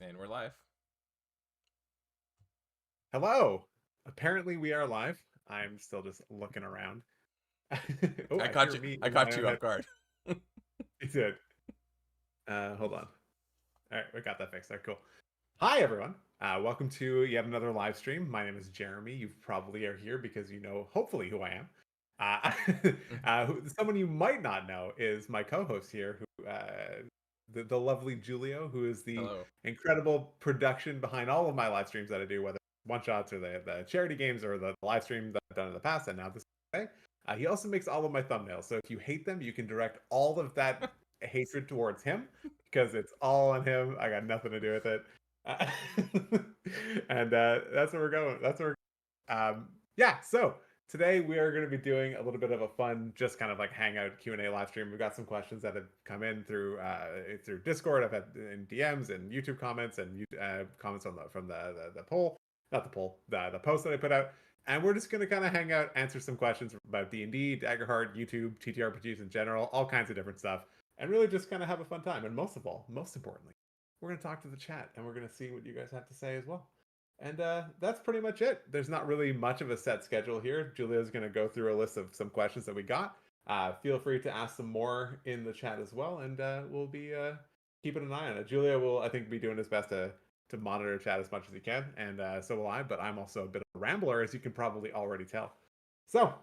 And we're live. Hello. Apparently we are live. I'm still just looking around. Oh, I I caught hear you. me I in my caught own you head. off guard. It's it. Hold on. All right, we got that fixed. All right, cool. Hi, everyone. Welcome to yet another live stream. My name is Jeremy. You probably are here because you know, hopefully, who I am. Someone you might not know is my co-host here, the lovely Julio, who is the Hello. incredible production behind all of my live streams that I do, whether it's one shots or the charity games or the live stream that I've done in the past and now this way. He also makes all of my thumbnails. So if you hate them, you can direct all of that hatred towards him because it's all on him. I got nothing to do with it. Uh, and that's where we're going. Yeah. So today we are going to be doing a little bit of a fun, just kind of like hangout Q&A live stream. We've got some questions that have come in through Discord. I've had in DMs and YouTube comments and comments on from the poll, not the poll, the post that I put out. And we're just going to kind of hang out, answer some questions about D&D, Daggerheart, YouTube, TTRPGs in general, all kinds of different stuff, and really just kind of have a fun time. And most of all, most importantly, we're going to talk to the chat and we're going to see what you guys have to say as well. And that's pretty much it. There's not really much of a set schedule here. Julia's going to go through a list of some questions that we got. Feel free to ask some more in the chat as well, and we'll be keeping an eye on it. Julia will, I think, be doing his best to monitor chat as much as he can, and so will I. But I'm also a bit of a rambler, as you can probably already tell. So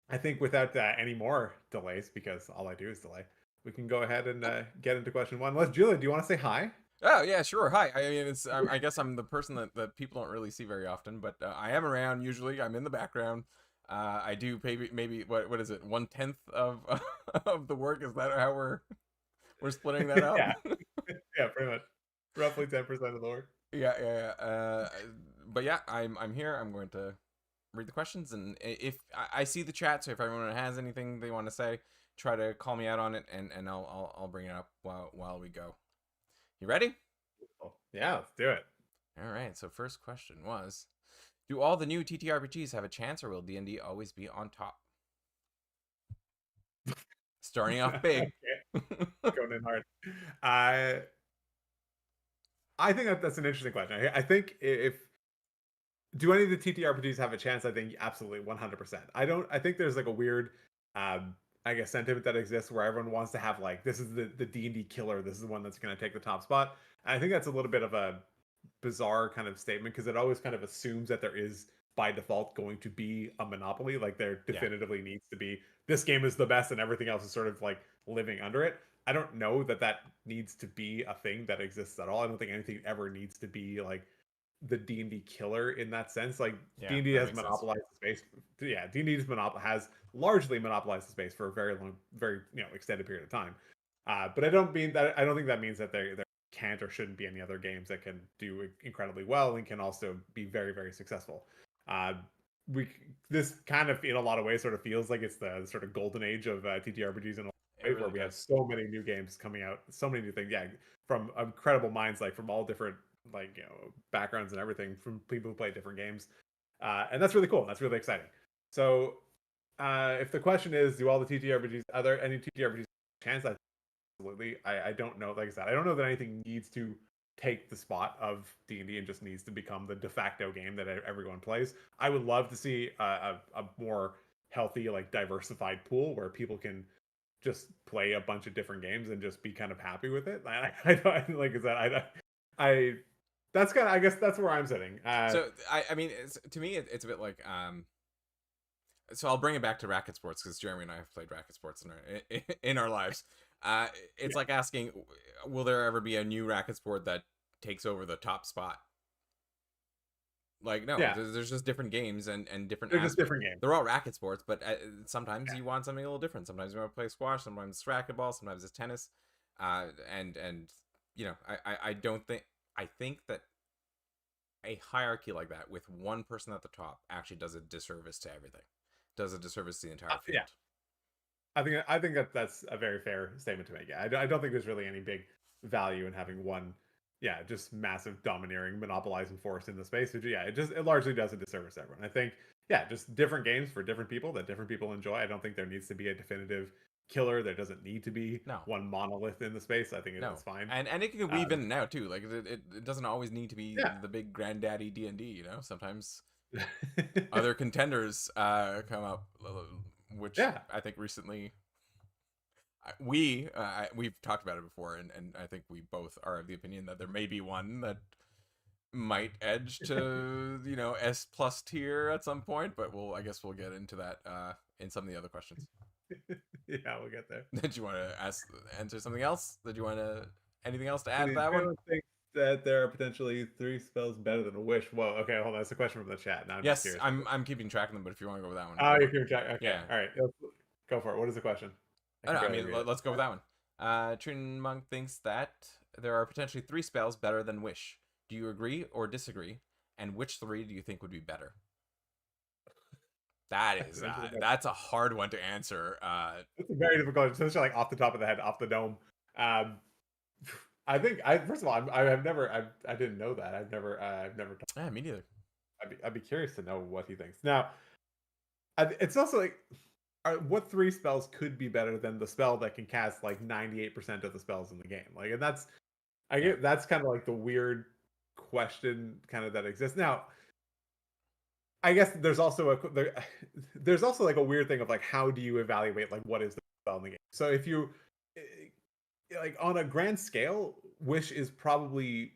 I think without any more delays, because all I do is delay, we can go ahead and get into question one. Julia, do you want to say hi? Oh yeah, sure. Hi. I mean, I guess I'm the person that people don't really see very often, but I am around. Usually, I'm in the background. I do maybe what is it? 1/10 of of the work. Is that how we're splitting that up? Yeah, yeah, pretty much. Roughly 10% of the work. Yeah. But yeah, I'm here. I'm going to read the questions, and if I see the chat, so if everyone has anything they want to say, try to call me out on it, and I'll bring it up while we go. You ready? Yeah, let's do it. All right. So first question was, do all the new TTRPGs have a chance, or will D&D always be on top? Starting off big. Going in hard. I I think that's an interesting question. I think if do any of the TTRPGs have a chance? I think absolutely 100%. I don't. I think there's like a weird, I guess, sentiment that exists where everyone wants to have like this is the D&D killer. This is the one that's going to take the top spot. And I think that's a little bit of a bizarre kind of statement because it always kind of assumes that there is by default going to be a monopoly. Like there Yeah. definitively needs to be this game is the best and everything else is sort of like living under it. I don't know that that needs to be a thing that exists at all. I don't think anything ever needs to be like the D&D killer in that sense. Like Yeah, D&D that has makes sense. monopolized the space. Yeah, D&D has largely monopolized the space for a very long, very extended period of time. But I don't mean that. I don't think that means that there can't or shouldn't be any other games that can do incredibly well and can also be very very successful. Uh, we this kind of in a lot of ways sort of feels like it's the sort of golden age of TTRPGs in a It way where really we have does. so many new games coming out, so many new things. Yeah, from incredible minds like from all different backgrounds and everything from people who play different games, and that's really cool. That's really exciting. So, if the question is, do all the TTRPGs, are there any TTRPGs chance? Absolutely. I don't know. Like I said, I don't know that anything needs to take the spot of D&D and just needs to become the de facto game that everyone plays. I would love to see a more healthy, like diversified pool where people can just play a bunch of different games and just be kind of happy with it. I don't like is that I that's kind of I guess that's where I'm sitting. So I mean, to me, it's a bit like So I'll bring it back to racket sports because Jeremy and I have played racket sports in our lives. It's Yeah, like asking, will there ever be a new racket sport that takes over the top spot? Like, no, yeah, there's just different games and different they're just aspects. different games. They're all racket sports, but sometimes Yeah, you want something a little different. Sometimes you want to play squash, sometimes it's racquetball, sometimes it's tennis. And I don't think I think that a hierarchy like that with one person at the top actually does a disservice to everything. Does a disservice to the entire yeah. field. I think that that's a very fair statement to make. Yeah, I don't think there's really any big value in having one, yeah, just massive domineering monopolizing force in the space. Yeah, it largely does a disservice to everyone. I think yeah, just different games for different people that different people enjoy. I don't think there needs to be a definitive killer. There doesn't need to be No. one monolith in the space. I think No. it's fine. And it can weave in and out too. Like it doesn't always need to be Yeah. the big granddaddy D&D, you know? Sometimes other contenders come up, which Yeah. I think recently we've talked about it before, and I think we both are of the opinion that there may be one that might edge to S plus tier at some point, but I guess we'll get into that in some of the other questions. Yeah, we'll get there. Did you want to answer something else? Did you want to anything else to add to The that one? thinks that there are potentially 3 spells better than a wish. Whoa, okay, hold on. That's a question from the chat. Now I'm just Yes, curious. I'm keeping track of them, but if you want to go with that one, Oh, go you're for it. keeping track. Okay, Yeah. all right. Go for it. What is the question? Oh, no, I barely mean, read it. let's go with that one. Trin Monk thinks that there are potentially 3 spells better than Wish. Do you agree or disagree? And which 3 do you think would be better? That's a hard one to answer. It's a very difficult, especially like off the top of the head, off the dome. I think first of all, I didn't know that. I've never Yeah, me neither. I'd be curious to know what he thinks. Now, it's also like, what 3 spells could be better than the spell that can cast like 98% of the spells in the game? Like, and that's that's kind of like the weird question kind of that exists. Now, I guess there's also there's also like a weird thing of like, how do you evaluate like what is the spell in the game? So if you like on a grand scale, Wish is probably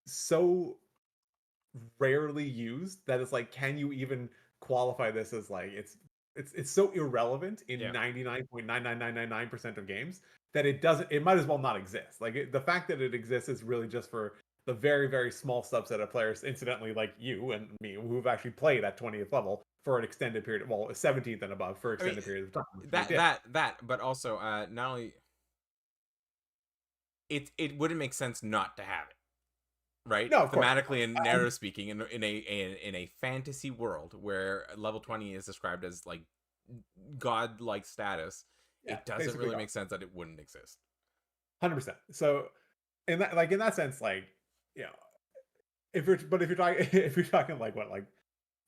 so rarely used that it's like, can you even qualify this as like it's so irrelevant in 99.99999% of games that it might as well not exist. Like the fact that it exists is really just for the very, very small subset of players, incidentally, like you and me, who've actually played at 20th level for an extended period, well, 17th and above for extended periods of time. But also not only it wouldn't make sense not to have it. Right, no, of thematically and narrative speaking, in a fantasy world where level 20 is described as like god-like status, it doesn't really make sense that it wouldn't exist. 100%. So in that sense, like, you know, if you're talking if you're talking like what, like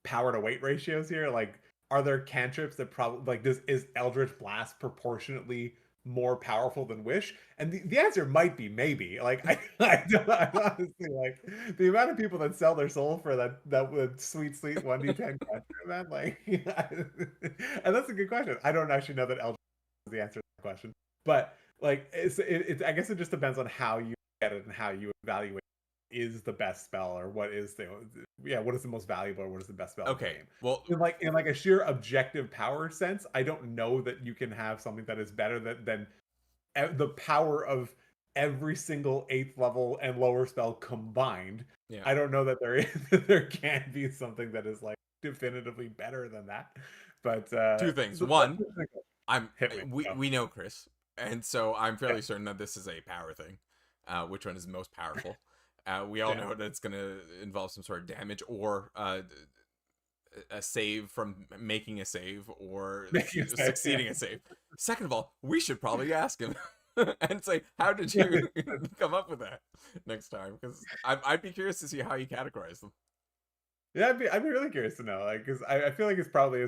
power to weight ratios here, like, are there cantrips that probably like is Eldritch Blast proportionately more powerful than Wish? And the answer might be maybe. Like I honestly, like, the amount of people that sell their soul for that sweet 1d10 cantrip, man, like, and that's a good question. I don't actually know that Eldritch is the answer to that question, but like I guess it just depends on how you get it and how you evaluate is the best spell, or what is what is the most valuable, or what is the best spell in the game. Well, in like a sheer objective power sense, I don't know that you can have something that is better than the power of every single 8th level and lower spell combined. I don't know that there can be something that is like definitively better than that. But 2 things. One, we know Chris, and so I'm fairly certain that this is a power thing. Which one is most powerful? We all know that it's going to involve some sort of damage, or a save from making a save, or succeeding a save. Second of all, we should probably ask him and say, how did you come up with that next time? Because I'd be curious to see how you categorize them. Yeah, I'd be really curious to know, like, because I feel like it's probably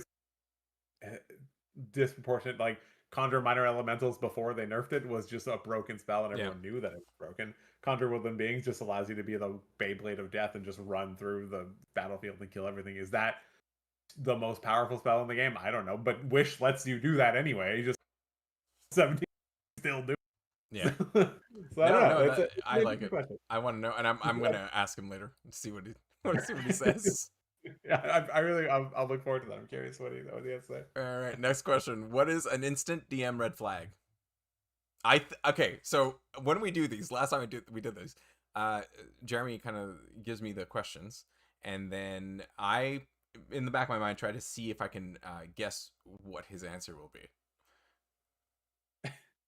disproportionate. Like, Conjure Minor Elementals before they nerfed it was just a broken spell, and everyone knew that it was broken. Conjure Woodland Beings just allows you to be the Beyblade of Death and just run through the battlefield and kill everything. Is that the most powerful spell in the game? I don't know, but Wish lets you do that anyway. You just 17 still do. Yeah. So I don't know. I like it. Question. I want to know, and I'm gonna ask him later to see what he says. Yeah, I'll look forward to that. I'm curious what he has to say. All right, next question. What is an instant DM red flag? Okay, so when we do these, last time we did this, Jeremy kind of gives me the questions, and then I, in the back of my mind, try to see if I can guess what his answer will be.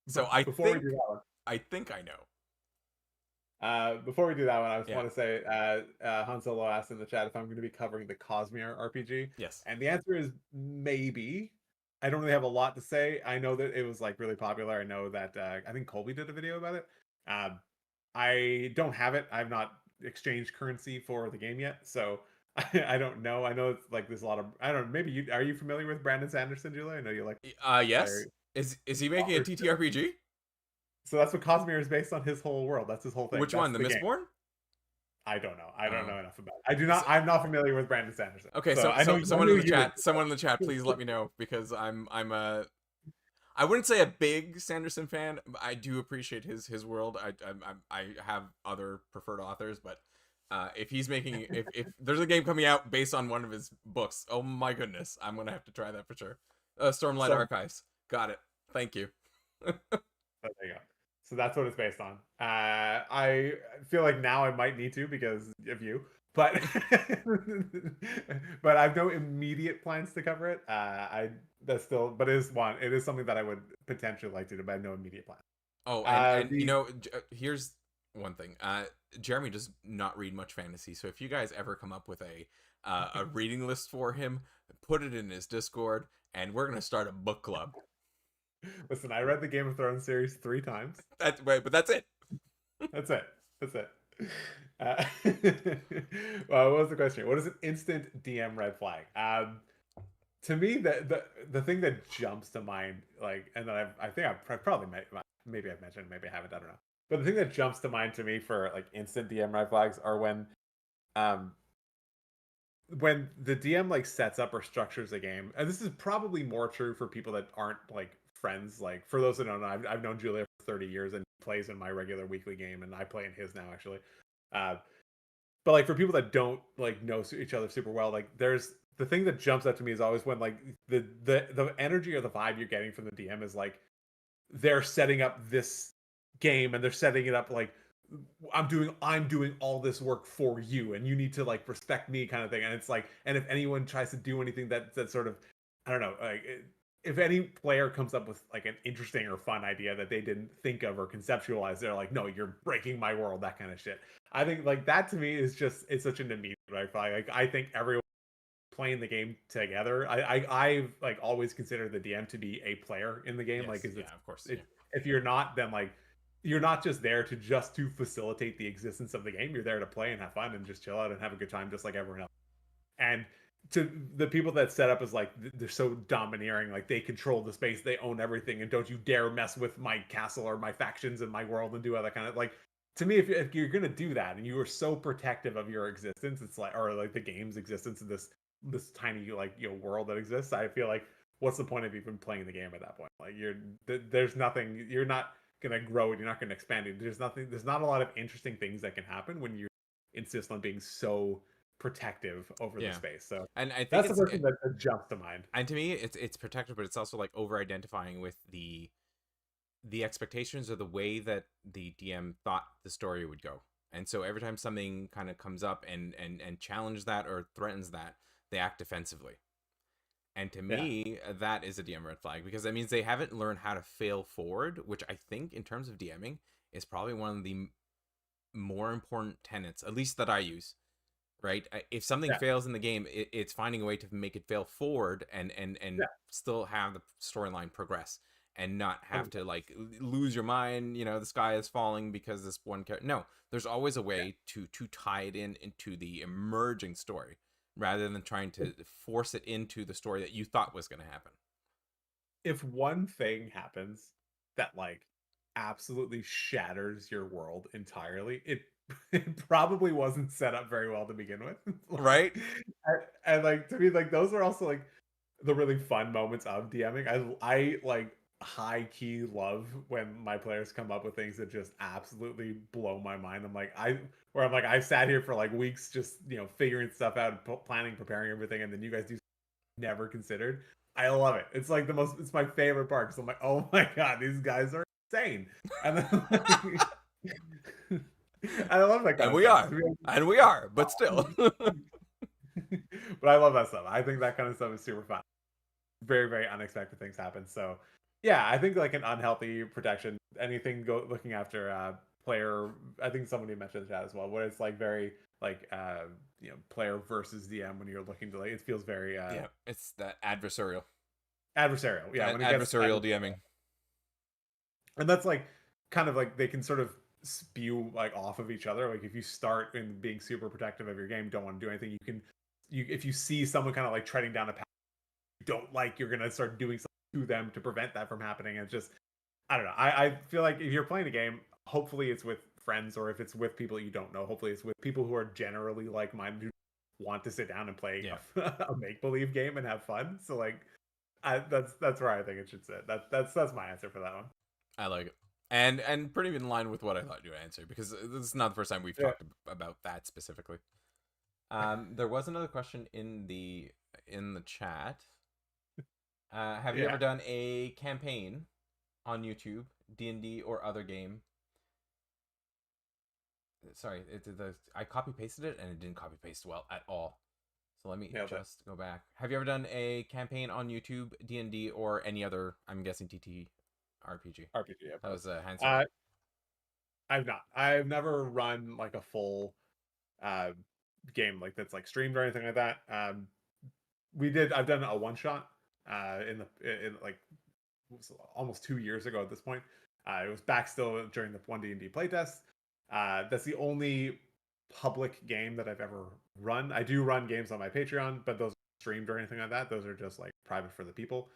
So I think I know. Before we do that one, I just want to say, Han Solo asked in the chat if I'm going to be covering the Cosmere RPG. Yes. And the answer is maybe. I don't really have a lot to say. I know that it was like really popular. I know that I think Colby did a video about it. I don't have it. I've not exchanged currency for the game yet, so I don't know. I know it's like there's a lot of, I don't know, maybe are you familiar with Brandon Sanderson, Julia? I know you like. Yes. Is he making a TTRPG? So that's what Cosmere is based on, his whole world. That's his whole thing. Which That's one? The the game. Mistborn? I don't know. I don't Oh. know enough about it. I do not. I'm not familiar with Brandon Sanderson. Okay, So I know someone in the you. chat, please let me know because I'm a I wouldn't say a big Sanderson fan. But I do appreciate his world. I have other preferred authors, but if he's making if there's a game coming out based on one of his books, oh my goodness, I'm gonna have to try that for sure. Stormlight So Archives, got it. Thank you. there you go. So that's what it's based on. I feel like now I might need to because of you, but but I've no immediate plans to cover it. I that's still, but it is one. It is something that I would potentially like to do, but I have no immediate plans. Oh, and you The know, here's one thing. Jeremy does not read much fantasy, so if you guys ever come up with a reading list for him, put it in his Discord, and we're gonna start a book club. Listen, I read the Game of Thrones series 3 times. But that's it. That's it. That's it. Uh, well, what was the question? What is an instant DM red flag? To me, the thing that jumps to mind, like, and then I think I've probably maybe I've mentioned, maybe I haven't, I don't know. But the thing that jumps to mind to me for like instant DM red flags are um, when the DM like sets up or structures a game, and this is probably more true for people that aren't like friends. Like for those that don't know, I've known Julia for 30 years and he plays in my regular weekly game, and I play in his now actually. Uh, but like for people that don't like know each other super well, like there's the thing that jumps out to me is always when like the energy or the vibe you're getting from the DM is like they're setting up this game and they're setting it up like I'm doing all this work for you and you need to like respect me kind of thing. And it's like, and if anyone tries to do anything that sort of, I don't know, like if any player comes up with like an interesting or fun idea that they didn't think of or conceptualize, they're like, no, you're breaking my world, that kind of shit. I think like that to me is just, it's such an immediate red flag. Like I think everyone playing the game together. I've like always considered the DM to be a player in the game. Like, Yes, is yeah, of course, yeah. if you're not, then like you're not just there to facilitate the existence of the game. You're there to play and have fun and just chill out and have a good time, just like everyone else. And to the people that set up as like they're so domineering, like they control the space, they own everything, and don't you dare mess with my castle or my factions and my world and do other kind of like. To me, if you're gonna do that and you are so protective of your existence, it's like or like the game's existence in this tiny like world that exists, I feel like what's the point of even playing the game at that point? Like there's nothing, you're not gonna grow it, you're not gonna expand it. There's not a lot of interesting things that can happen when you insist on being so protective over the Yeah, space. So and I think that's the person that jumps to mind. and to me, it's protective, but it's also like over identifying with the expectations or the way that the DM thought the story would go. And so every time something kind of comes up and challenge that or threatens that, they act defensively. And to Yeah, me, that is a DM red flag because that means they haven't learned how to fail forward, which I think in terms of DMing is probably one of the more important tenets, at least that I use. Right? If something yeah, fails in the game, it's finding a way to make it fail forward and yeah. still have the storyline progress and not have to 100%. like lose your mind. You know, the sky is falling because this one character. No, there's always a Yeah. way to tie it into the emerging story rather than trying to force it into the story that you thought was going to happen. If one thing happens that like absolutely shatters your world entirely, it probably wasn't set up very well to begin with. Like, Right? and like to me, like those are also like the really fun moments of DMing. I like high key love when my players come up with things that just absolutely blow my mind. I'm like I sat here for like weeks just figuring stuff out, planning, preparing everything, and then you guys do never considered. I love it. It's like it's my favorite part because I'm like, oh my god, these guys are insane, and then like, I love that kind And of we stuff. are. And we are, but still. But I love that stuff. I think that kind of stuff is super fun. Very, very unexpected things happen. So yeah, I think like an unhealthy protection, anything looking after player. I think somebody mentioned that as well, where it's like very like player versus DM when you're looking to like it feels very Yeah, it's that adversarial. adversarial. Yeah, when it gets Adversarial DMing. and that's like kind of like they can sort of spew like off of each other. Like if you start in being super protective of your game, don't want to do anything, you can if you see someone kind of like treading down a path you don't like, you're gonna start doing something to them to prevent that from happening. And just, I don't know. I feel like if you're playing a game, hopefully it's with friends, or if it's with people you don't know, hopefully it's with people who are generally like-minded, who want to sit down and play a make-believe game and have fun. So like, that's where I think it should sit. That's my answer for that one. I like it. And pretty in line with what I thought you would answer, because this is not the first time we've talked about that specifically. There was another question in the chat. Have you ever done a campaign on YouTube, D&D or other game? Sorry, I copy pasted it and it didn't copy paste well at all. So let me just go back. Have you ever done a campaign on YouTube, D&D, or any other? I'm guessing TTRPG. RPG. That was a hands-on. I've not. I've never run like a full game like that's like streamed or anything like that. I've done a one shot in like almost 2 years ago at this point. It was back still during the 1D&D playtest. That's the only public game that I've ever run. I do run games on my Patreon, but those aren't streamed or anything like that. Those are just like private for the people.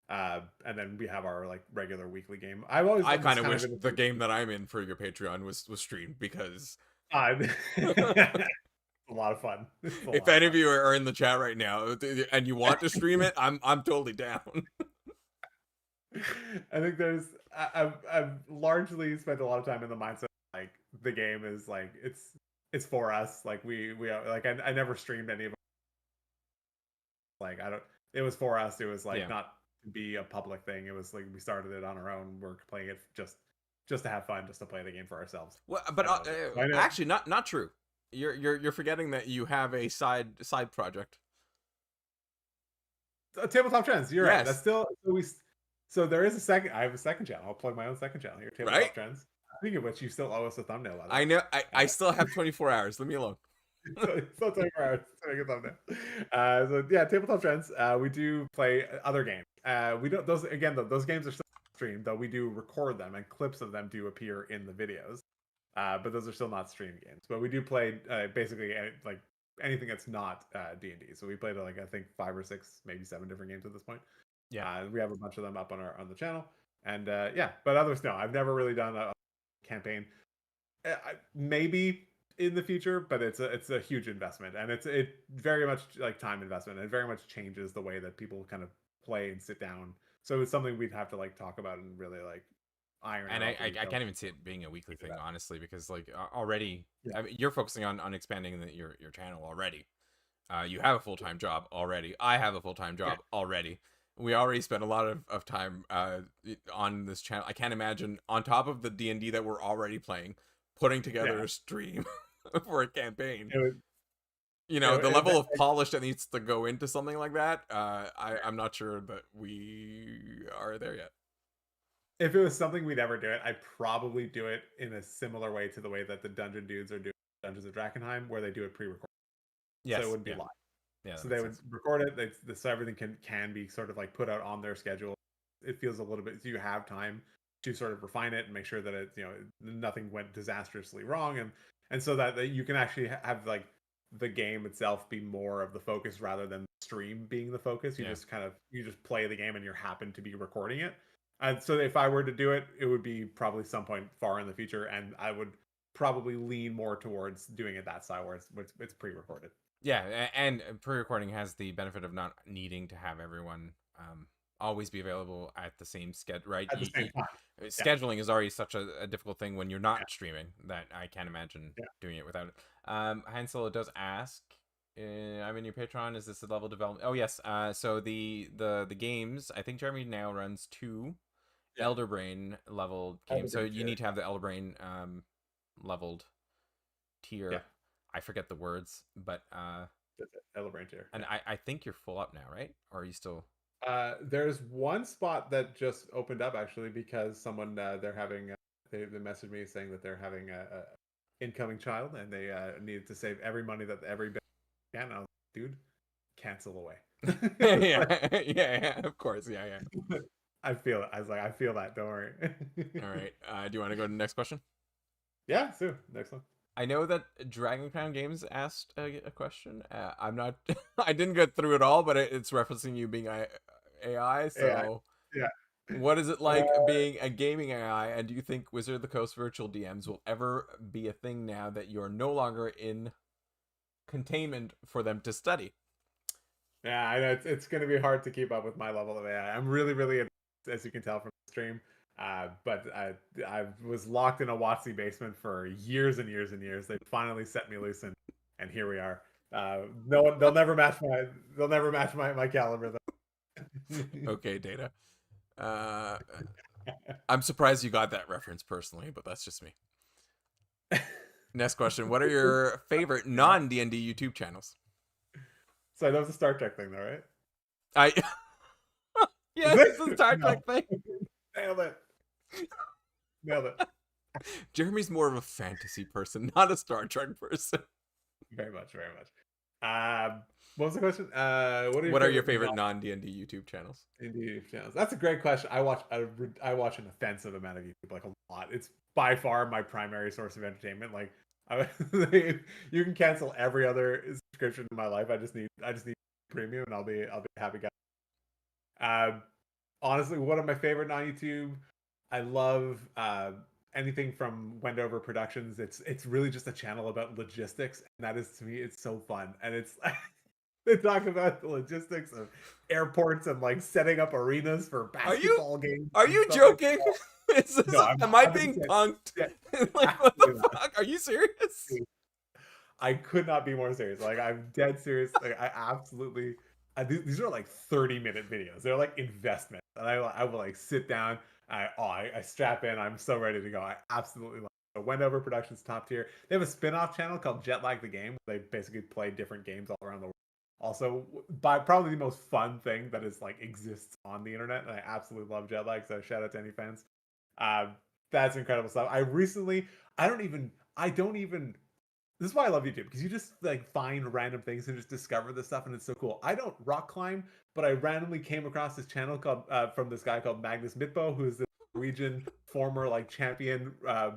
And then we have our like regular weekly game. I kind of wish the game that I'm in for your Patreon was streamed, because a lot of fun. If any of you are in the chat right now and you want to stream it, I'm totally down. I think I've largely spent a lot of time in the mindset like the game is like it's for us. Like we like I never streamed any of it. Like it was for us. It was like not to be a public thing. It was like we started it on our own. We're playing it just to have fun, just to play the game for ourselves. Well, but actually not true. You're forgetting that you have a side project. Tabletop Trends. You're right. That's still so there is a second. I have a second channel. I'll plug my own second channel here. Tabletop Trends. Speaking of which, you still owe us a thumbnail. I know. I still have 24 hours. Leave me alone. Still 24 hours to make a thumbnail. So yeah, Tabletop Trends. We do play other games. We don't those again. Those games are still streamed, though. We do record them, and clips of them do appear in the videos. But those are still not streamed games. But we do play basically like anything that's not D&D. So we played like I think 5 or 6, maybe 7 different games at this point. Yeah, we have a bunch of them up on the channel. And but others no. I've never really done a campaign. Maybe in the future, but it's a huge investment, and it very much like time investment, and it very much changes the way that people kind of play and sit down. So it's something we'd have to like talk about and really like iron. And I can't even see it being a weekly thing, honestly, because like already I mean, you're focusing on expanding your channel already. You have a full-time job already. I have a full-time job already. We already spent a lot of time on this channel. I can't imagine, on top of the D&D that we're already playing, putting together a stream for a campaign. The level of polish that needs to go into something like that, I'm not sure that we are there yet. If it was something we'd ever do it, I'd probably do it in a similar way to the way that the Dungeon Dudes are doing Dungeons of Drakenheim, where they do it pre-recorded. Yes, so it wouldn't be live. Yeah, so they would record it. So everything can be sort of like put out on their schedule. It feels a little bit, so you have time to sort of refine it and make sure that it nothing went disastrously wrong, and so that you can actually have like the game itself be more of the focus rather than the stream being the focus. You just play the game and you happen to be recording it. And so if I were to do it, it would be probably some point far in the future, and I would probably lean more towards doing it that style where it's pre-recorded. Yeah, and pre-recording has the benefit of not needing to have everyone always be available at the same schedule, right? At the same time. Scheduling is already such a difficult thing when you're not streaming that I can't imagine doing it without it. Hansel does ask, I'm in your Patreon, is this a level development? Oh, yes. So the games, I think Jeremy now runs 2 Elder Brain leveled games. So you need to have the Elder Brain leveled tier. Yeah. I forget the words, but Elder Brain tier. And I think you're full up now, right? Or are you still? There's one spot that just opened up actually because someone they're having they messaged me saying that they're having a incoming child and they needed to save every money that every bit can. I was like, dude, cancel away. yeah, of course, yeah. I feel it. I was like, I feel that. Don't worry. All right. Do you want to go to the next question? Yeah, so next one. I know that Dragon Crown Games asked a question. I'm not. I didn't get through it all, but it's referencing you being AI. So Yeah. What is it Uh, like being a gaming AI, and do you think Wizard of the Coast virtual DMs will ever be a thing now that you're no longer in containment for them to study? yeah, I know it's going to be hard to keep up with my level of AI. I'm really, really advanced, as you can tell from the stream. But I was locked in a WotC basement for years and years and years. They finally set me loose, and here we are. No one, they'll never match my caliber though. Okay, Data. Uh, I'm surprised you got that reference personally, but that's just me. Next question. What are your favorite non D&D YouTube channels? So that was a Star Trek thing, though, right? I Is Yes, it's a it? Star No. Trek thing. Nailed it. Nailed it. Jeremy's more of a fantasy person, not a Star Trek person. Very much, very much. What was the question? What are your What are your favorite favorite non D&D YouTube channels? non-indie channels? That's a great question. I watch an offensive amount of YouTube, like a lot. It's by far my primary source of entertainment. Like, I, you can cancel every other subscription in my life. I just need premium, and I'll be a happy guy. Um, Honestly, one of my favorite non YouTube. I love anything from Wendover Productions. It's really just a channel about logistics, and that is to me, it's so fun. And it's they talk about the logistics of airports and like setting up arenas for Are you basketball games are and you stuff like joking? that. Is this No, I'm am I being 100%. punked? Yeah, Like what the absolutely not. fuck? Are you serious? I could not be more serious. Like, I'm dead serious. Like, I absolutely. These are like 30-minute videos. They're like investments, and I will like sit down. I strap in. I'm so ready to go. I absolutely love it. Wendover Productions top tier. They have a spin-off channel called Jetlag the Game. They basically play different games all around the world. Also, by probably the most fun thing that is like exists on the internet, and I absolutely love Jetlag. So shout out to any fans. Uh, that's incredible stuff. I don't even this is why I love YouTube, because you just like find random things and just discover this stuff, and it's so cool. I don't rock climb, but I randomly came across this channel called from this guy called Magnus Midtbo, who's the Norwegian former like champion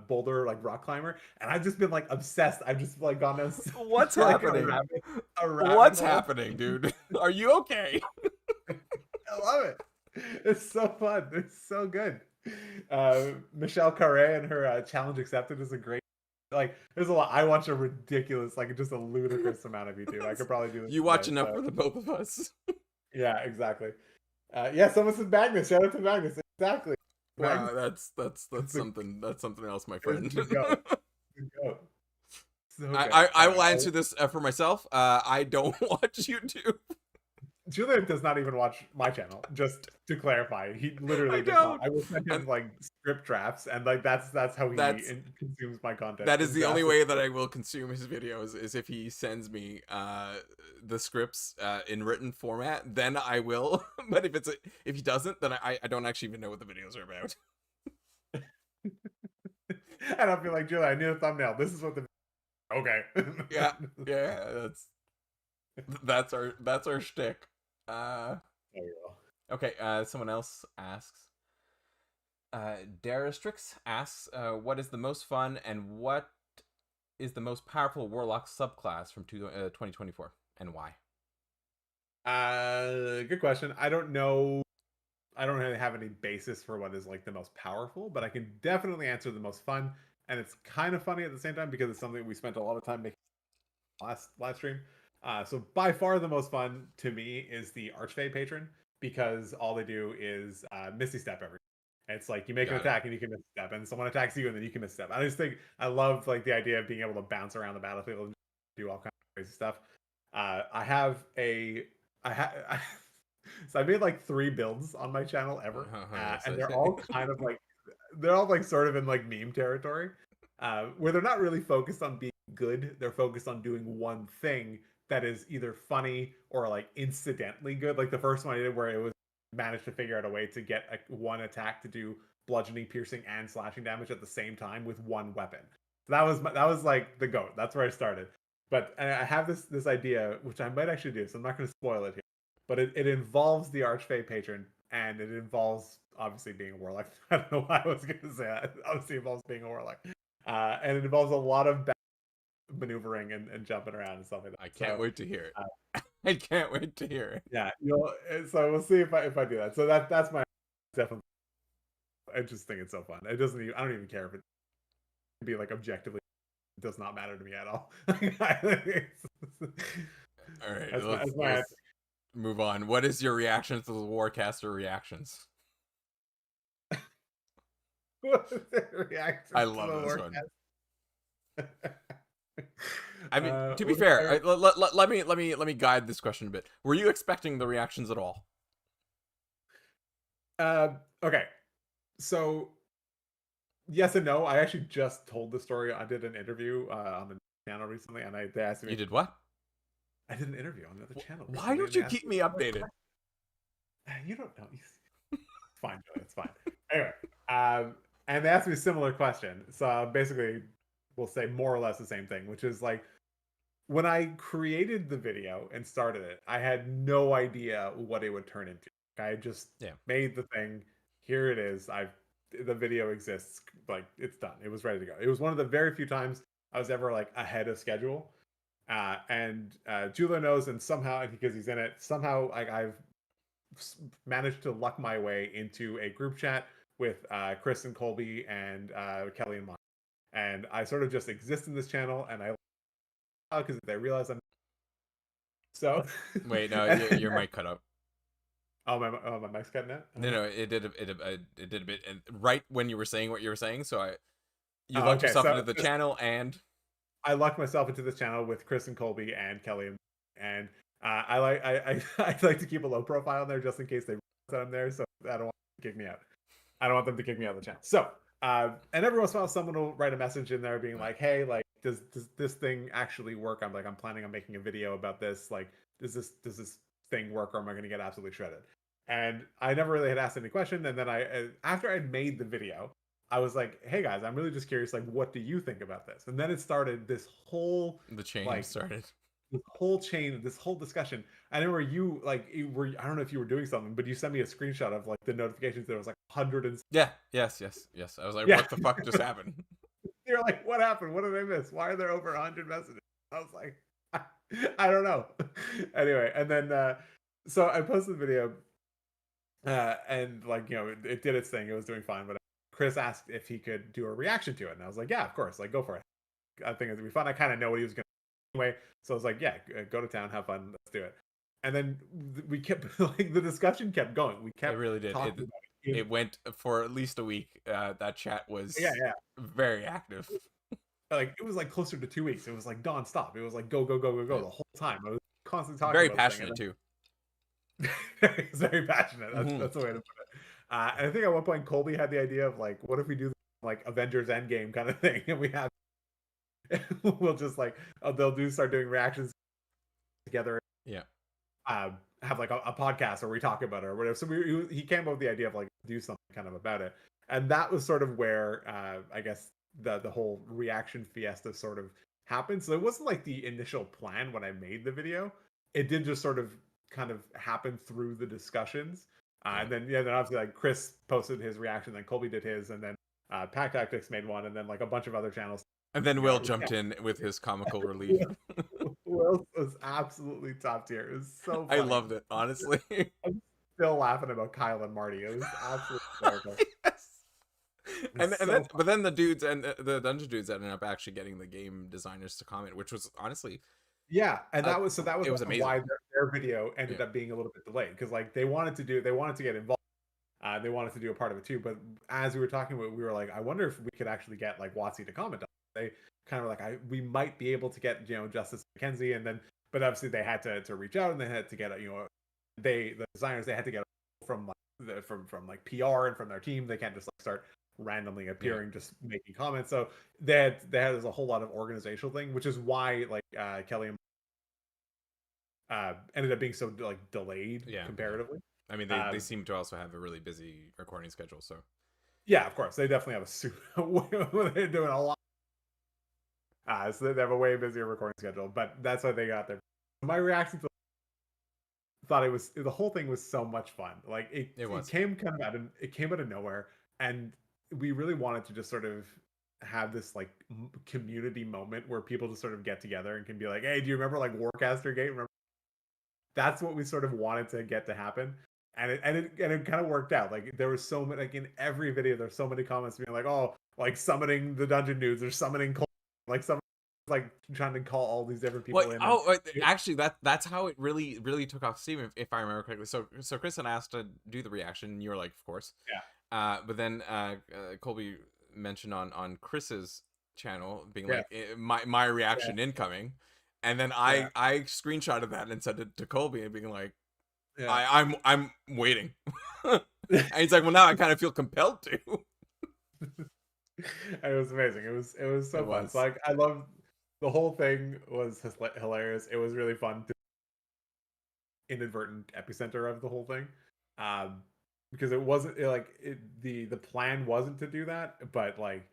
boulder like rock climber, and I've just been like obsessed. I've just like gone down What's like happening? a rabbit What's hole. happening, dude? Are you okay? I love it. It's so fun. It's so good. Michelle Carre and her challenge accepted is a great. Like, there's a lot. I watch a ridiculous, like, just a ludicrous amount of YouTube. I could probably do this You all watch day. enough So for the both of us. yeah, exactly. Yeah, someone said Magnus. Shout out to Magnus. Exactly. Magnus Wow, that's is the something else, my is friend. the goat. The goat. So good. I Anyway, will answer this for myself. I don't watch YouTube. Julian does not even watch my channel. Just to clarify, he I literally does not. don't. I will send And him like script drafts, and like that's how he that's consumes my content. that is It's the only vastly. way that I will consume his videos is if he sends me the scripts in written format. Then I will. But if he doesn't, then I don't actually even know what the videos are about. And I'll be like, Julian, I need a thumbnail. This is what the okay. Yeah, yeah. That's our shtick. Uh, There you go. okay. Someone else asks. Darastrix asks, what is the most fun and what is the most powerful warlock subclass from 2024 and why? Good question. I don't know. I don't really have any basis for what is like the most powerful, but I can definitely answer the most fun. And it's kind of funny at the same time because it's something we spent a lot of time making last stream. So by far the most fun to me is the Archfey patron, because all they do is Misty Step every. It's like you make an Got it. attack and you can miss a step, and someone attacks you and then you can miss a step. I just think I love like the idea of being able to bounce around the battlefield and do all kinds of crazy stuff. I have a I ha- so I made like 3 builds on my channel ever, Yes, and I they're say. all kind of like they're all like sort of in like meme territory, where they're not really focused on being good. They're focused on doing one thing that is either funny or like incidentally good. Like the first one I did where it was managed to figure out a way to get one attack to do bludgeoning, piercing, and slashing damage at the same time with one weapon. So that was like the goat. That's where I started. But I have this idea, which I might actually do, so I'm not going to spoil it here. But it involves the Archfey patron, and it involves obviously being a warlock. I don't know why I was going to say that. Obviously, it involves being a warlock, and it involves a lot of maneuvering and jumping around and stuff like that. I can't So wait to hear uh, it. I can't wait to hear it. yeah, so we'll see if I do that. So that's my definitely. I just think it's so fun. It doesn't even. I don't even care if it be like objectively. It does not matter to me at all. All right, That's my let's move on. What is your reaction to the Warcaster reactions? reaction I to love the this work. one. I mean, to be fair, let me guide this question a bit. Were you expecting the reactions at all? Okay, so yes and no. I actually just told the story. I did an interview on the channel recently, and they asked me. You did what? I did an interview on another channel Why recently, don't and they you asked keep me. me updated? You don't know. It's fine, Joey. It's fine. Anyway, and they asked me a similar question. So basically, we'll say more or less the same thing, which is like when I created the video and started it, I had no idea what it would turn into. I just Yeah. made the thing. Here it is. The video exists. Like it's done. It was ready to go. It was one of the very few times I was ever like ahead of schedule. And Julio knows, and somehow because he's in it, somehow like I've managed to luck my way into a group chat with Chris and Colby and Kelly and Mike. And I sort of just exist in this channel, and I because they realize I'm so. Wait, no, and, your mic cut out. My mic's cutting out. No, it did it did a bit, and right when you were saying what you were saying, so you Oh, lucked okay, yourself so into the channel, and I lucked myself into this channel with Chris and Colby and Kelly, and I like to keep a low profile in there just in case they realize that I'm there, so I don't want them to kick me out. I don't want them to kick me out of the channel. So, and every once in a while, someone will write a message in there being like, "Hey, like, does this thing actually work? I'm planning on making a video about this. Like, does this thing work, or am I going to get absolutely shredded?" And I never really had asked any question. And then after I'd made the video, I was like, "Hey guys, I'm really just curious. Like, what do you think about this?" And then it started this whole the chain like started. this whole chain, this whole discussion. I remember you like you were. I don't know if you were doing something, but you sent me a screenshot of like the notifications. There was like 100 and Yeah, yes. I was like, yeah. what the fuck just happened? You're like, what happened? What did I miss? Why are there over 100 messages? I was like, I don't know. Anyway, and then so I posted the video, and like it did its thing. It was doing fine, but Chris asked if he could do a reaction to it, and I was like, yeah, of course, like go for it. I think it'd be fun. I kind of know what he was going to anyway, so I was like, yeah, go to town, have fun, let's do it. And then we kept like the discussion kept going. We It kept really did. talking about it. It went for at least a week. That chat Yeah, was yeah. very active. Like it was like closer to 2 weeks. It was like nonstop. It was like go go go go go Yeah. the whole time. I was constantly talking Very about this thing. passionate too. He's very passionate. That's the way to put it. And I think at one point Colby had the idea of like, what if we do like Avengers Endgame kind of thing, and we have we'll just like they'll start doing reactions together. Yeah. Have like a podcast where we talk about it or whatever. So he came up with the idea of like do something kind of about it, and that was sort of where I guess the whole reaction fiesta sort of happened. So it wasn't like the initial plan when I made the video. It did just sort of kind of happen through the discussions, and then then obviously like Chris posted his reaction, then Colby did his, and then Pack Tactics made one, and then like a bunch of other channels. And then Will jumped in with his comical relief. Will was absolutely top tier. It was so I funny. loved it, honestly. I'm still laughing about Kyle and Marty. It was absolutely hysterical. Yes. And So then but then the dudes and the dungeon dudes ended up actually getting the game designers to comment, which was honestly yeah, and that was it was amazing. why their video ended up being a little bit delayed because like they wanted to get involved. They wanted to do a part of it too, but as we were talking about, we were like, I wonder if we could actually get like WotC to comment on it. They kind of were like, we might be able to get Justice McKenzie, and then but obviously they had to reach out and they had to get the designers they had to get from like from like PR and from their team. They can't just like start randomly appearing just making comments. So they had there's a whole lot of organizational thing, which is why like Kelly and ended up being so like delayed comparatively. I mean, they seem to also have a really busy recording schedule, so yeah, of course they definitely have a super they're doing a lot. So they have a way busier recording schedule, but that's why they got there. My reaction to thought the whole thing was so much fun. Like it came kind of out of nowhere, and we really wanted to just sort of have this like community moment where people just sort of get together and can be like, hey, do you remember like Warcaster Gate? Remember? That's what we sort of wanted to get to happen. and it kind of worked out. Like there was so many, like in every video, there's so many comments being like, oh, like summoning the dungeon dudes or summoning like some like trying to call all these different Well, people in, and oh, actually, that's how it really took off steam, if I remember correctly. So Chris had asked to do the reaction, and you were like, of course. yeah, But then Colby mentioned on Chris's channel being yeah, like, my yeah, reaction incoming, and then yeah, I screenshotted that and sent it to Colby and being like, yeah. I'm waiting, and he's like, well, now I kind of feel compelled to. It was amazing. It was It so fun. So was. like I love the whole thing was hilarious. It was really fun to inadvertent epicenter of the whole thing. Because it wasn't the plan wasn't to do that, but like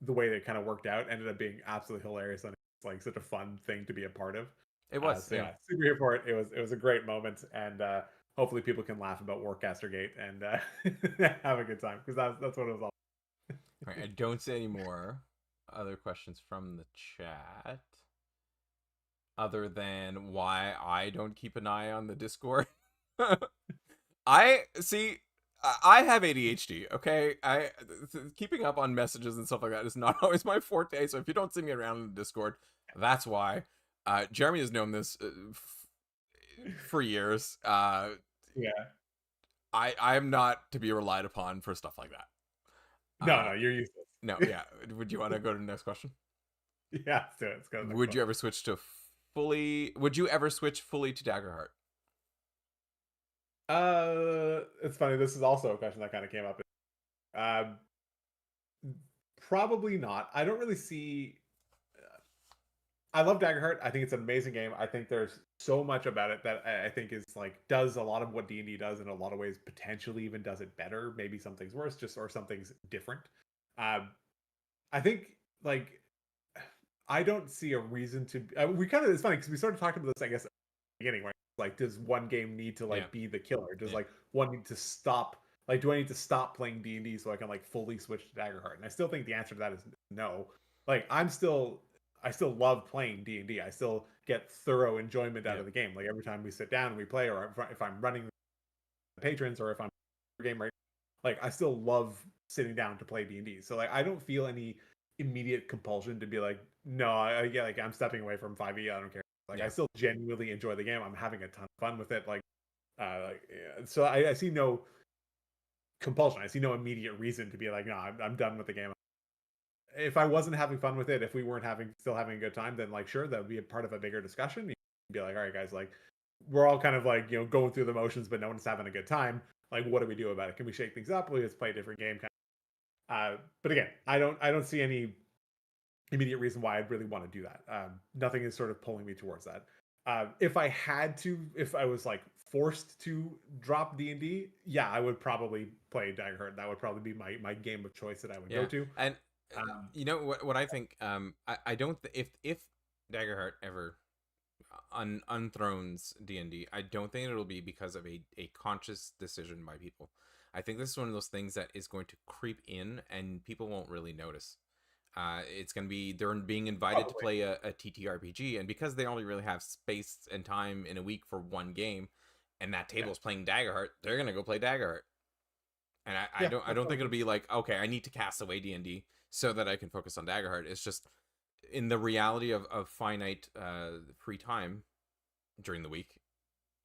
the way that it kind of worked out ended up being absolutely hilarious, and it's like such a fun thing to be a part of. It was, So yeah. yeah, super here for it. It was a great moment, and hopefully people can laugh about Warcaster Gate and have a good time because that's what it was all. All right, I don't see any more other questions from the chat other than why I don't keep an eye on the Discord. I see. I have ADHD. Okay, keeping up on messages and stuff like that is not always my forte. So if you don't see me around in the Discord, that's why. Jeremy has known this for years. Yeah. I am not to be relied upon for stuff like that. No, no, you're useless. No, yeah. Would you want to go to the next question? Yeah, let's do it. Let's go to the next Would one. you ever switch to fully? Would you ever switch fully to Daggerheart? It's funny. This is also a question that kind of came up. Um, Probably not. I don't really see. I love Daggerheart. I think it's an amazing game. I think there's so much about it that I think is like does a lot of what D&D does in a lot of ways. Potentially even does it better. Maybe something's worse, just or something's different. Um, I think like I don't see a reason to. We kind of it's funny because we started talking about this. I guess at the beginning, right? Like, does one game need to Yeah, like be the killer? Does yeah, like one need to stop? Like, do I need to stop playing D&D so I can like fully switch to Daggerheart? And I still think the answer to that is no. Like, I still love playing D&D. I still get thorough enjoyment out yeah, of the game. Like every time we sit down and we play, or if I'm running the patrons, or if I'm game right, like I still love sitting down to play D&D. So like I don't feel any immediate compulsion to be like, no, yeah, like I'm stepping away from 5e. I don't care. Like I yeah, still genuinely enjoy the game. I'm having a ton of fun with it. Yeah. So I see no compulsion. I see no immediate reason to be like, no, I'm done with the game. If I wasn't having fun with it, if we weren't still having a good time, then like sure, that would be a part of a bigger discussion. You'd be like, all right, guys, like we're all kind of like going through the motions, but no one's having a good time. Like, what do we do about it? Can we shake things up? We just play a different game. But again, I don't see any immediate reason why I'd really want to do that. Nothing is sort of pulling me towards that. If I had to, if I was like forced to drop D&D, yeah, I would probably play Daggerheart. That would probably be my game of choice that I would go yeah. to. And Um, you know what I think? I don't if Daggerheart ever unthrones D&D, I don't think it'll be because of a conscious decision by people. I think this is one of those things that is going to creep in and people won't really notice. It's going to be they're being invited to Probably. play a TTRPG, and because they only really have space and time in a week for one game, and that Yeah. table is playing Daggerheart, they're going to go play Daggerheart. And Yeah. I That don't sounds think it'll good. be like, okay, I need to cast away D&D so that I can focus on Daggerheart. It's just in the reality of finite free time during the week.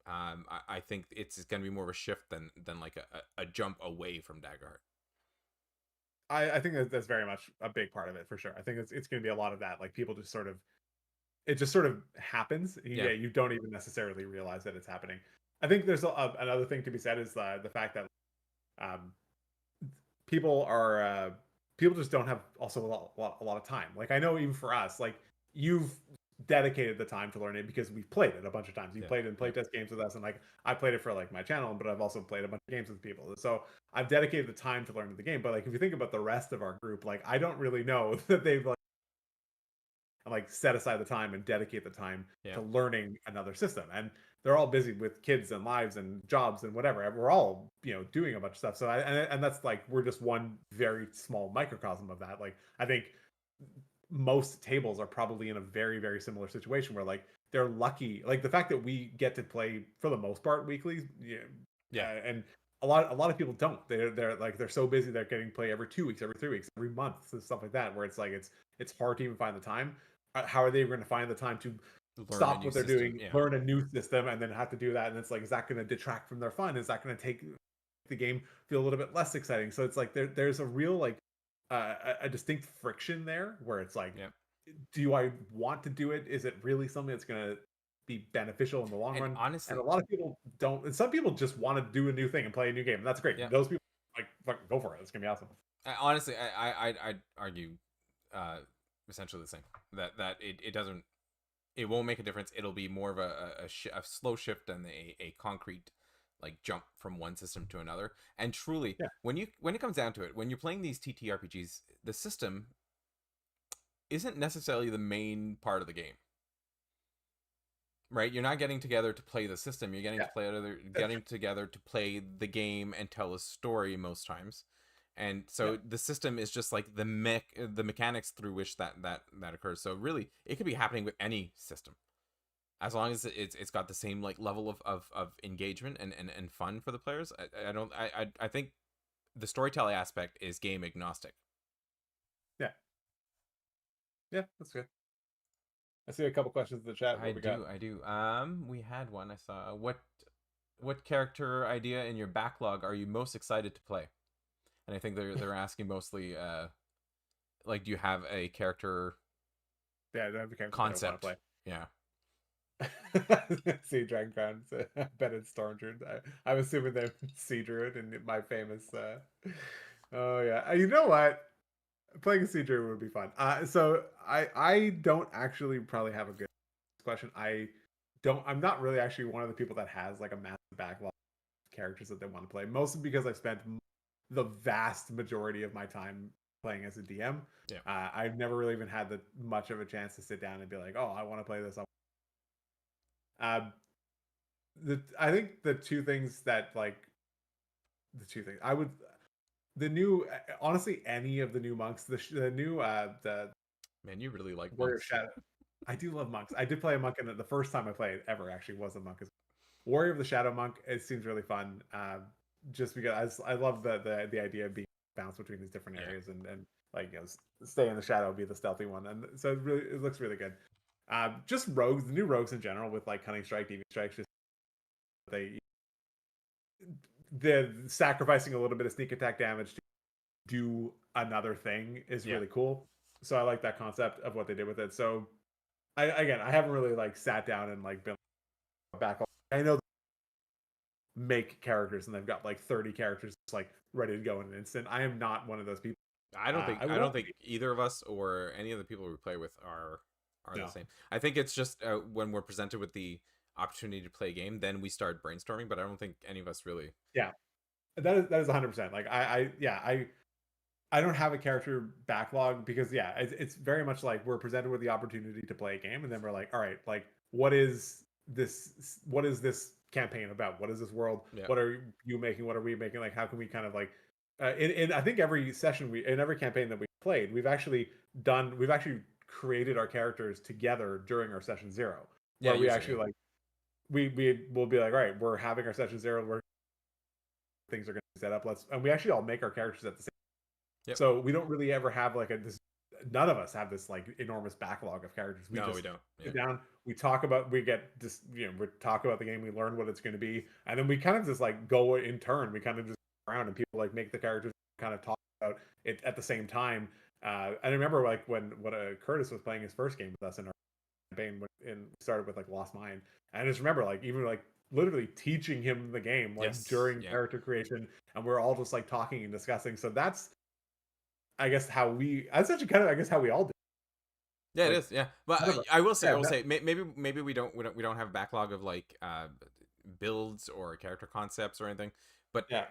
I think it's going to be more of a shift than like a jump away from Daggerheart. I think that's very much a big part of it for sure. I think it's going to be a lot of that. Like people just sort of, it just sort of happens. Yeah, Yeah, you don't even necessarily realize that it's happening. I think there's another thing to be said is the fact that um, people are people just don't have also a lot of time. Like I know even for us, like you've dedicated the time to learn it because we've played it a bunch of times. You yeah, played in yeah, playtest games with us, and like I played it for like my channel, but I've also played a bunch of games with people. So I've dedicated the time to learn the game. But like if you think about the rest of our group, like I don't really know that they've like set aside the time and dedicate the time yeah, to learning another system. And they're all busy with kids and lives and jobs and whatever. We're all doing a bunch of stuff. So and that's like we're just one very small microcosm of that. Like I think most tables are probably in a very very similar situation where like they're lucky, like the fact that we get to play for the most part weekly, Yeah. And a lot of people don't. They're so busy they're getting play every 2 weeks, every 3 weeks, every month, and stuff like that. Where it's like it's hard to even find the time. How are they going to find the time to Learn a stop new what they're system. doing, Yeah. learn a new system, and then have to do that? And it's like, is that going to detract from their fun? Is that going to take the game feel a little bit less exciting? So it's like there's a real like a distinct friction there where it's like, Yeah. do I want to do it? Is it really something that's going to be beneficial in the long And run? And a honestly, lot of people don't. And some people just want to do a new thing and play a new game. And that's great. yeah. Those people like fucking go for it. It's gonna be awesome. Honestly, I'd argue uh, essentially the same. That it doesn't, it won't make a difference. It'll be more of a slow shift than a concrete like jump from one system to another. And truly, Yeah, when it comes down to it, when you're playing these TTRPGs, the system isn't necessarily the main part of the game. Right? You're not getting together to play the system. You're yeah, getting together to play the game and tell a story most times. And yeah, so the system is just like the mechanics through which that occurs. So really, it could be happening with any system as long as it's got the same like level of engagement and fun for the players. I don't I think the storytelling aspect is game agnostic. yeah, yeah. That's good. I see a couple questions in the chat. I What we got? do, I do. We had one I saw. What character idea in your backlog are you most excited to play? And I think they're asking mostly like, do you have a character Yeah, I don't have the characters that I want to concept? play. Yeah. See Dragon Crown. I bet it's Storm Druid. I'm assuming they're Sea Druid and my famous. Oh yeah, you know what? Playing a Sea Druid would be fun. So I don't actually probably have a good question. I'm not really actually one of the people that has like a massive backlog of characters that they want to play. Mostly because I've spent the vast majority of my time playing as a DM. Yeah. I've never really even had much of a chance to sit down and be like, oh, I want to play this. Um, I think the two things I would the new honestly any of the new monks the new the Man, you really like Warrior of monks. Shadow. I do love monks. I did play a monk in it. The first time I played ever actually was a monk. Warrior of the Shadow Monk. It seems really fun. Just because I love the idea of being bounced between these different Yeah. areas and like stay in the shadow, be the stealthy one, and so it looks really good. Just rogues, the new rogues in general with like cunning strike, deviant strike, just they the sacrificing a little bit of sneak attack damage to do another thing is Yeah. really cool. So I like that concept of what they did with it. So I haven't really like sat down and like been back. I know make characters and they've got like 30 characters just like ready to go in an instant. I am not one of those people. I would I love don't to think be. either of us or any of the people we play with are the No. same. I think it's just when we're presented with the opportunity to play a game, then we start brainstorming. But I don't think any of us really. Yeah. That is 100%. Like I don't have a character backlog because yeah, it's very much like we're presented with the opportunity to play a game and then we're like, all right, like what is this campaign about? What is this world? Yeah. What are you making? What are we making? Like how can we kind of like in I think every session in every campaign that we played, we've actually created our characters together during our session zero Yeah. where we Usually. actually Yeah. like we will be like, all right, we're having our session zero where things are going to be set up. And we actually all make our characters at the same. Yep. So we don't really ever have like this. None of us have this like enormous backlog of characters. We No, we just don't. Yeah. sit down, we get just we talk about the game, we learn what it's going to be, and then we kind of just like go in turn. We kind of just go around and people like make the characters kind of talk about it at the same time. I remember like when Curtis was playing his first game with us in our campaign and started with like Lost Mine, and I just remember like even like literally teaching him the game like Yes. during Yeah. character creation, and we're all just like talking and discussing. So that's I guess that's actually kind of I guess how we all do. Yeah, it Like is. Yeah, but none of us, I yeah, will say, maybe we don't have a backlog of like builds or character concepts or anything, but yeah,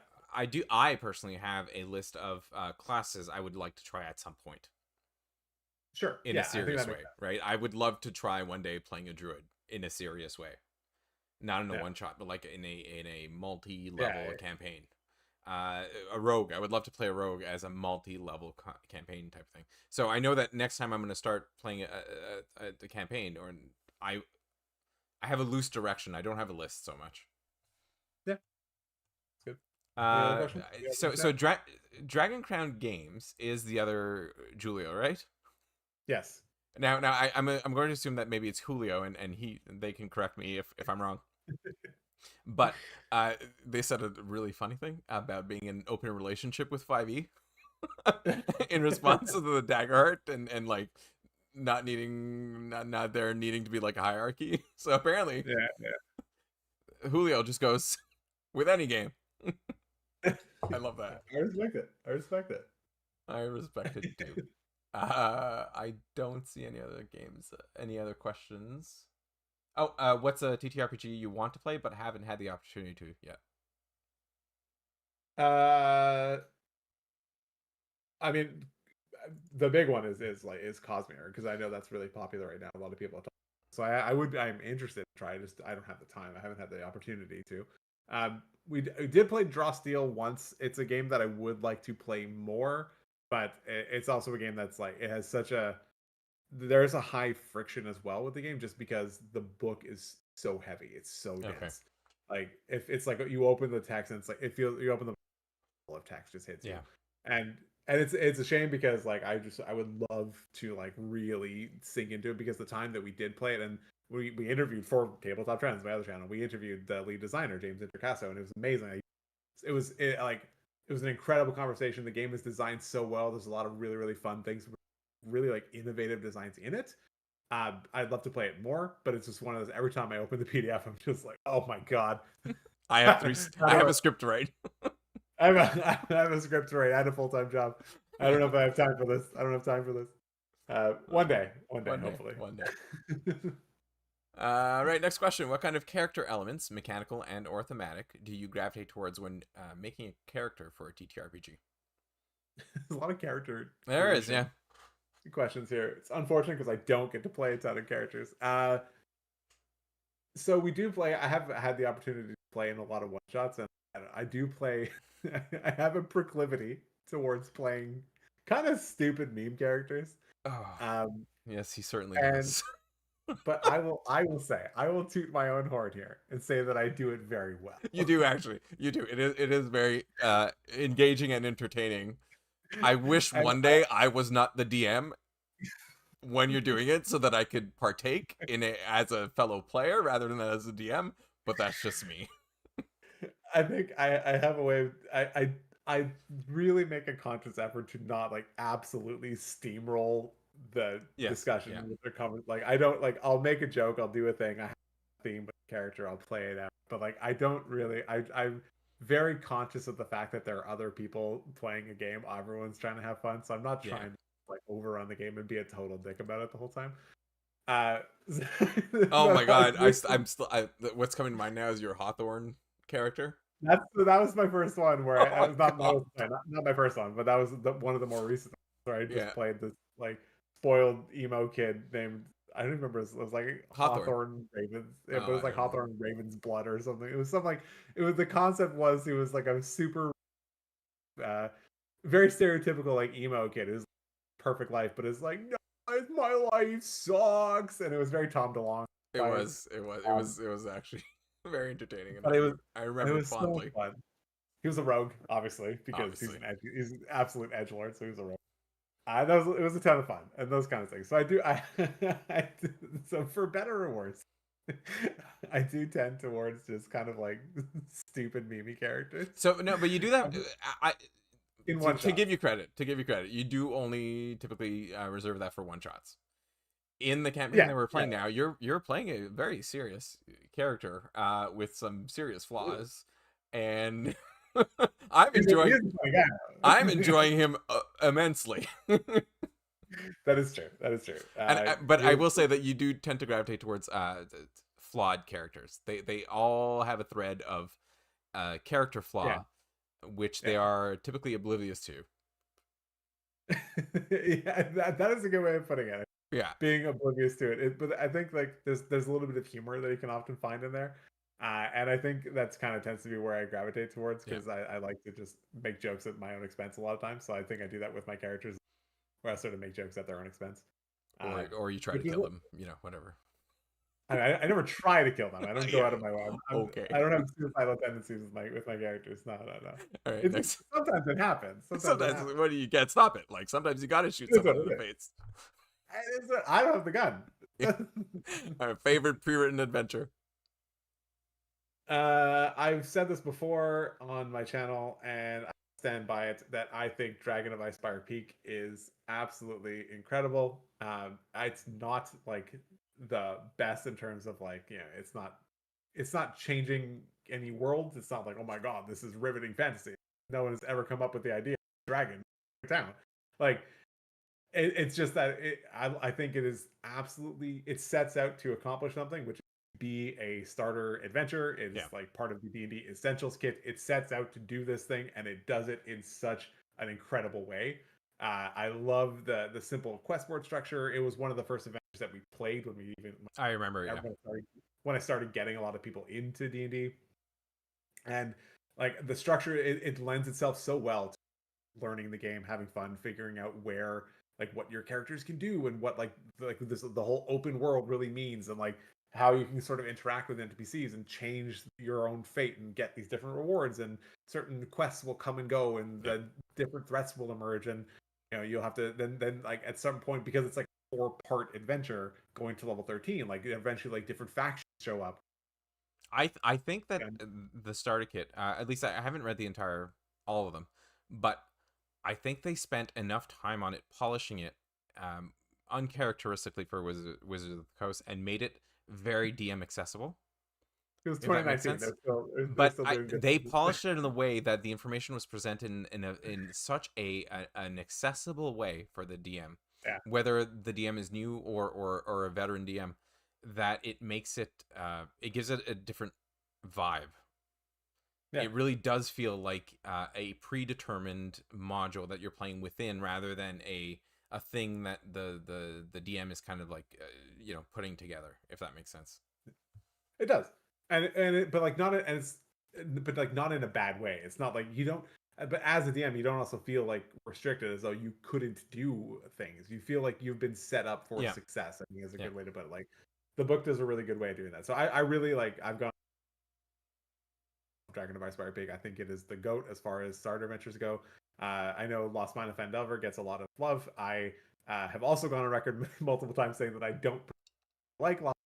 I personally have a list of classes I would like to try at some point sure, in a yeah. I think serious that way. makes sense. Right? I would love to try one day playing a druid in a serious way, not in a Yeah, one shot, but like in a multi yeah, level campaign. A rogue. I would love to play a rogue as a multi-level campaign type thing. So I know that next time I'm going to start playing the campaign, or I I have a loose direction. I don't have a list so much. yeah. Any other Uh, questions? You have in so the so chat? Dra- Dragon Crown Games is the other Julio, right? Yes. Now I'm going to assume that maybe it's Julio, and they can correct me if I'm wrong. But they said a really funny thing about being in an open relationship with 5e in response to the Daggerheart and like not there needing to be like a hierarchy. So apparently Yeah, Julio just goes with any game. yeah. I love that. I respect it. I respect it. I respect it too. I don't see any other games. Any other questions? Oh, what's a TTRPG you want to play but haven't had the opportunity to yet? Uh, I mean, the big one is Cosmere because I know that's really popular right now. A lot of people are talking. So I'm interested to try. I don't have the time. I haven't had the opportunity to. We did play Draw Steel once. It's a game that I would like to play more, but it's also a game that's like it has such a there's a high friction as well with the game just because the book is so heavy. It's so Okay. dense. Like if it's like you open the text and it's like it feels you open the of text just hits you. Yeah. And it's a shame because like I would love to like really sink into it because the time that we did play it and we interviewed for Tabletop Trends, my other channel, we interviewed the lead designer James Intercasso and it was amazing. It was an incredible conversation. The game is designed so well. There's a lot of really fun things, really like innovative designs in it. I'd love to play it more, but it's just one of those. Every time I open the PDF, I'm just like, oh my god. I have three. How I do have I, a script to write. I have a script to write. I had a full time job. I don't know if I have time for this. I don't have time for this. One day, One day. hopefully. One day. Right. Next question. What kind of character elements, mechanical and or thematic, do you gravitate towards when making a character for a TTRPG? There's a lot of character There is. Yeah. creation questions here. It's unfortunate because I don't get to play a ton of characters. So we do play. I have had the opportunity to play in a lot of one shots, and I do play. I have a proclivity towards playing kind of stupid meme characters. Oh, Um, yes, he certainly and does. but I will toot my own horn here and say that I do it very You well. do actually. You do. It is very engaging and entertaining. I wish And one day I was not the DM when you're doing it so that I could partake in it as a fellow player rather than as a DM, but that's just me. I think I have a way of, I really make a conscious effort to not like absolutely steamroll the Yes. discussion Yeah. with the comments. Like I don't like I'll make a joke, I'll do a thing, I have a theme with the character, I'll play it out. But like I don't really I'm very conscious of the fact that there are other people playing a game. Everyone's trying to have fun. So I'm not Yeah. trying to like overrun the game and be a total dick about it the whole time. Uh Oh my but like god, I'm still. What's coming to mind now is your Hawthorne character. that was my first one where Oh I my was not god. not my first one, but that was one of the more recent ones where I just Yeah, played this like spoiled emo kid named I don't remember it was like Hawthorne. Hawthorne Ravens, yeah, but Oh, it was I like don't know. Hawthorne Ravens blood or something. It was something like it was the concept was he was like a super uh very stereotypical like emo kid. It was perfect life, but it's like no, my life sucks, and it was very Tom DeLonge It vibes. was. It was. It Um, was. It was actually very entertaining, and but I it remember it was so fondly. fun. He was a rogue, obviously, because Obviously. he's an absolute edgelord, so he was a rogue. It was a ton of fun and those kind of things. So so for better or worse, I do tend towards just kind of like stupid meme characters So no, but you do that. I in to, one to shot. give you credit. To give you credit, you do only typically reserve that for one shots. In the campaign Yeah, that we're yeah. playing now, you're playing a very serious character with some serious flaws, and I'm He enjoying is a funny I'm guy. enjoying him immensely. That is true. That is true. And but He I is, will say that you do tend to gravitate towards flawed characters. They all have a thread of character yeah, flaw, which they yeah. are typically oblivious to. Yeah, that is a good way of putting it. Yeah, Being oblivious to it. But I think like there's a little bit of humor that you can often find in there, and I think that's kind of tends to be where I gravitate towards yeah. because I like to just make jokes at my own expense a lot of times. So I think I do that with my characters, where I sort of make jokes at their own expense, uh, Or you try to which is kill them, whatever. I never try to kill them. I don't go Yeah. out of my way. I Okay. don't have suicidal tendencies with my characters. No, no, no. All right. It's Next. sometimes it happens. Sometimes it Sometimes happens. what do you get? Stop it. Like sometimes you gotta shoot It is someone what in it the is. face. I don't have the gun. Our favorite pre-written adventure. I've said this before on my channel, and I stand by it that I think Dragon of Icefire Peak is absolutely incredible. It's not like the best in terms of like, it's not changing any worlds. It's not like, oh my god, this is riveting fantasy. No one has ever come up with the idea of dragon town. Like it's just that I think it is absolutely, it sets out to accomplish something, which be a starter adventure. It Yeah. is like part of the D&D Essentials kit. It sets out to do this thing, and it does it in such an incredible way. I love the simple quest board structure. It was one of the first adventures that we played when we even I remember. Yeah. when I started getting a lot of people into D&D, and like the structure, it lends itself so well to learning the game, having fun, figuring out where like what your characters can do and what like this the whole open world really means, and like how you can sort of interact with NPCs and change your own fate and get these different rewards, and certain quests will come and go, and Yeah. the different threats will emerge, and you'll have to then like at some point, because it's like a 4-part adventure going to level 13, like eventually like different factions show up. I think that And the starter kit, at least I haven't read the entire all of them, but I think they spent enough time on it, polishing it, um, uncharacteristically for Wizards of the Coast, and made it very DM accessible. it was If that makes 2019. sense. They're But still doing good they things. polished it in a way that the information was presented in such an accessible way for the DM, Yeah. whether the DM is new or a veteran DM, that it makes it it gives it a different vibe. Yeah. It really does feel like a predetermined module that you're playing within, rather than a thing that the DM is kind of like putting together. If that makes sense. It does, but like not, and it's but like not in a bad way. It's not like you don't. But as a DM, you don't also feel like restricted as though you couldn't do things. You feel like you've been set up for Yeah. success. I think is a Yeah. good way to put it. Like the book does a really good way of doing that. So I really like. I've gone Dragon of Ice Fire Pig. I think it is the goat as far as starter adventures go. I know Lost Mine of Fandelver gets a lot of love. I have also gone on record multiple times saying that I don't like Lost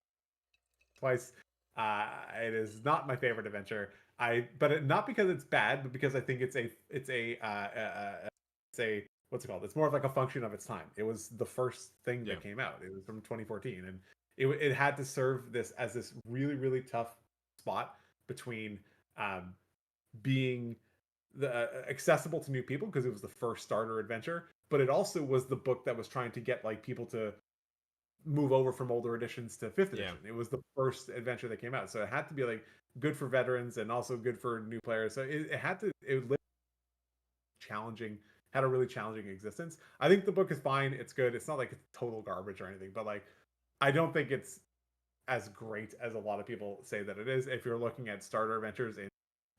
twice. It is not my favorite adventure. Not because it's bad, but because I think it's a what's it called? It's more of like a function of its time. It was the first thing Yeah. that came out. It was from 2014, and it had to serve this as this really really tough spot between um, being accessible to new people because it was the first starter adventure, but it also was the book that was trying to get like people to move over from older editions to fifth Yeah. edition. It was the first adventure that came out, so it had to be like good for veterans and also good for new players. So it had to it lived challenging, had a really challenging existence. I think the book is fine. It's good. It's not like it's total garbage or anything, but like I don't think it's as great as a lot of people say that it is. If you're looking at starter adventures in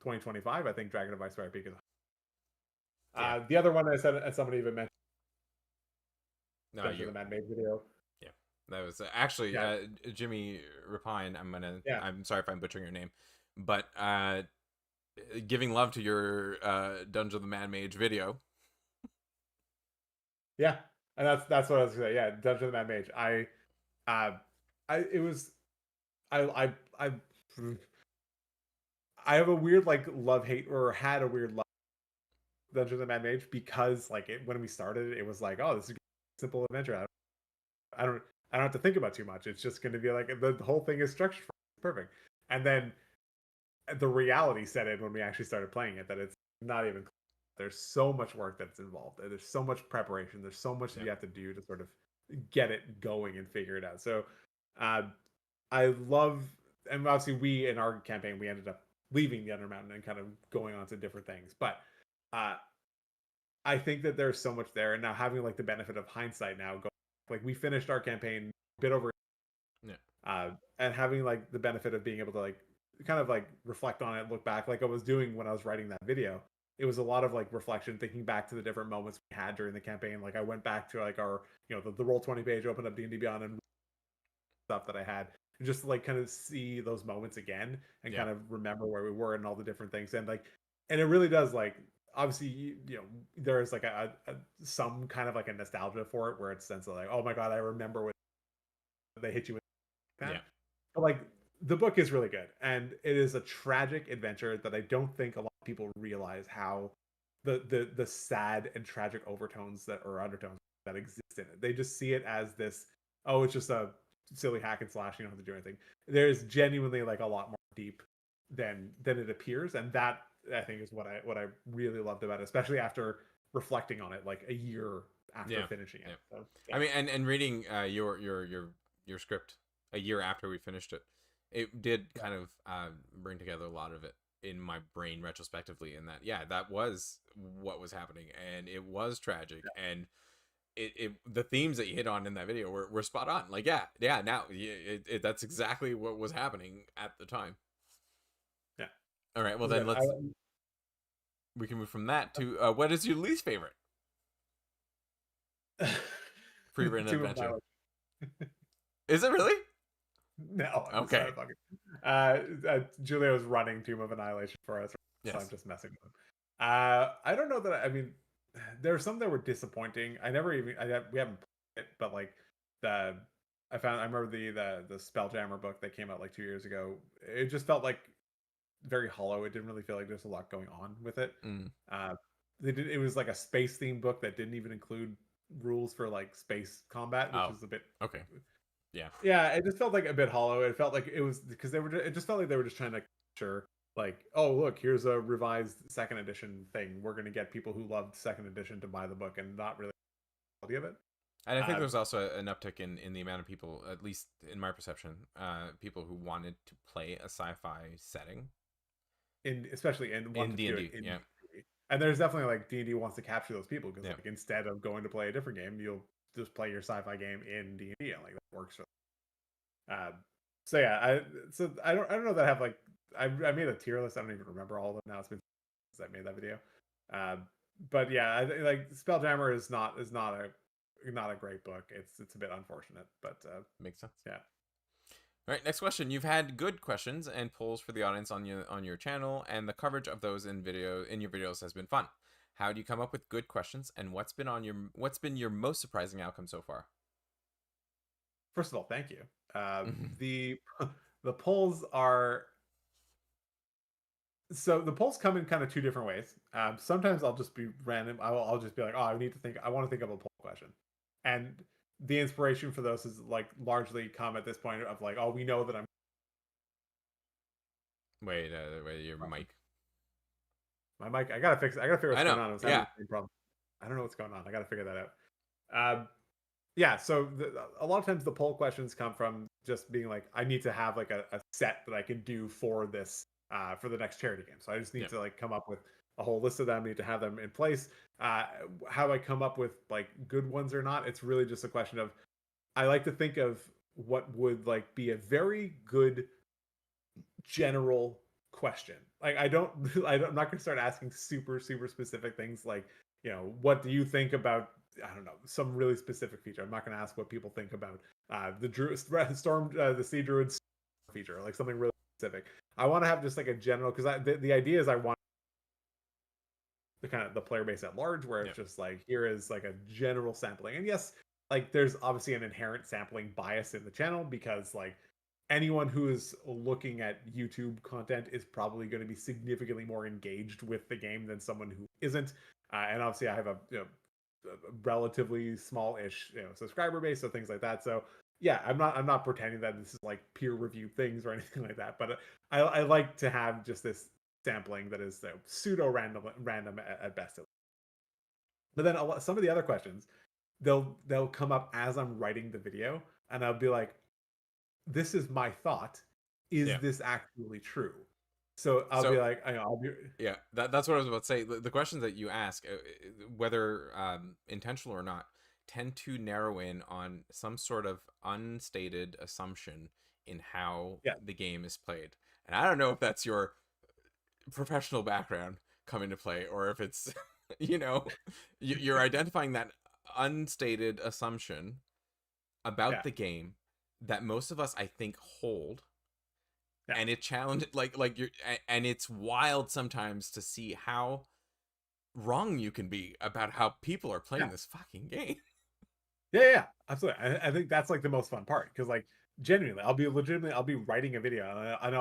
2025, I think Dragon of Ice Fire Peak is. Yeah. The other one I said, as somebody even mentioned, No, Dungeon of you. the Man made video. Yeah. That was actually Yeah, Jimmy Rapine. yeah, I'm sorry if I'm butchering your name, but giving love to your Dungeon of the Man Mage video. yeah. And that's what I was gonna say. Yeah, Dungeon of the Man Mage. Uh, I it was I I have a weird like love hate, or had a weird love Dungeon of the Man Mage, because like when we started it was like, oh, this is a simple adventure. I don't I don't have to think about too much. It's just going to be like the whole thing is structured perfect. And then the reality set in when we actually started playing it, that it's not even. There's so much work that's involved. There's so much preparation. There's so much that Yeah. you have to do to sort of get it going and figure it out. So uh, I love, and obviously we in our campaign we ended up leaving the Undermountain and kind of going on to different things. But uh, I think that there's so much there, and now having like the benefit of hindsight now, go like we finished our campaign a bit over, Yeah. and having like the benefit of being able to like kind of like reflect on it, look back, like I was doing when I was writing that video. It was a lot of like reflection, thinking back to the different moments we had during the campaign. Like I went back to like our, the Roll20 page, opened up D&D Beyond, and stuff that I had, just like kind of see those moments again and Yeah. kind of remember where we were and all the different things. And like, and it really does, like, obviously, you know, there is like some kind of like a nostalgia for it, where it's sense of like, oh my god, I remember when they hit you with Yeah. that. But like, the book is really good, and it is a tragic adventure that I don't think a lot of people realize how the sad and tragic overtones that, or undertones, that exist in it. They just see it as this, oh, it's just a silly hack and slash, you don't have to do anything. There's genuinely like a lot more deep than it appears, and that, I think, is what I really loved about it, especially after reflecting on it like a year after Yeah. finishing Yeah. it. So I yeah. mean, and reading your script a year after we finished it, it did kind of bring together a lot of it in my brain retrospectively. In that, yeah, that was what was happening, and it was tragic, and the themes that you hit on in that video were spot on. Like, yeah, now that's exactly what was happening at the time. Yeah. All right, well It was then good. we can move from that to what is your least favorite pre-written Tomb of adventure? Annihilation. Is it really? No, I'm just trying Okay. to fucking. Julia was running Tomb of Annihilation for us, so I'm Yes. just messing with him. I don't know that. I mean, there were some that were disappointing. I never even. We haven't played it, but like the I remember the Spelljammer book that came out like 2 years ago. It just felt like very hollow. It didn't really feel like there's a lot going on with it. Mm. Uh, it was like a space themed book that didn't even include rules for like space combat, which Oh. is a bit. Okay. Yeah. Yeah, it just felt like a bit hollow. It felt like it was because they were. It just felt like they were just trying to capture, like, oh look, here's a revised second edition thing. We're gonna get people who loved second edition to buy the book, and not really the quality of it. And I think Uh, there's also an uptick in the amount of people, at least in my perception, people who wanted to play a sci-fi setting in especially and want in to D do and it D. in Yeah. D&D. And there's definitely like D&D wants to capture those people because Yeah. like instead of going to play a different game, you'll just play your sci-fi game in D&D, and like that works for them. So yeah, I don't know that I have like I made a tier list. I don't even remember all of them now. It's been since I made that video. Uh, but yeah, like Spelljammer is not a great book. It's a bit unfortunate, but Makes sense. yeah. All right, next question. You've had good questions and polls for the audience on your channel, and the coverage of those in your videos has been fun. How do you come up with good questions, and what's been your most surprising outcome so far? First of all, thank you. Mhm. The the polls are so the polls come in kind of two different ways. Sometimes I'll just be random. I'll just be like, oh, I want to think of a poll question, and the inspiration for those is like largely come at this point of like, oh, we know that I'm Wait, your mic. my mic. I gotta fix it. I gotta figure I what's going know. on. I was having Yeah. the same problem. I don't know what's going on. I gotta figure that out. Yeah, so a lot of times the poll questions come from just being like, I need to have like a set that I can do for this for the next charity game. So I just need Yeah. to like come up with a whole list of them. I need to have them in place. uh how I come up with like good ones or not, it's really just a question of, I like to think of what would like be a very good general question. Like I don't, I'm not gonna start asking super specific things like, what do you think about, I don't know, some really specific feature. I'm not gonna ask what people think about the storm, the sea druid feature, like something really specific. I want to have just like a general, because the idea is I want the kind of the player base at large, where Yeah. it's just like, here is like a general sampling. And yes, like there's obviously an inherent sampling bias in the channel, because like anyone who is looking at YouTube content is probably going to be significantly more engaged with the game than someone who isn't. And obviously I have a relatively small-ish subscriber base, so things like that. So yeah, I'm not pretending that this is like peer reviewed things or anything like that, but I like to have just this sampling that is pseudo random at best. But then some of the other questions, they'll come up as I'm writing the video, and I'll be like, this is my thought. Is Yeah. this actually true? So I'll be So like, I'll be yeah, that's what I was about to say. The questions that you ask, whether intentional or not, tend to narrow in on some sort of unstated assumption in how yeah, the game is played. And I don't know if that's your professional background come into play, or if it's you know you're identifying that unstated assumption about yeah, the game that most of us, I think, hold. Yeah. And it challenged like you're, and it's wild sometimes to see how wrong you can be about how people are playing Yeah. this fucking game. Yeah, absolutely. I think that's like the most fun part because like genuinely, I'll be writing a video and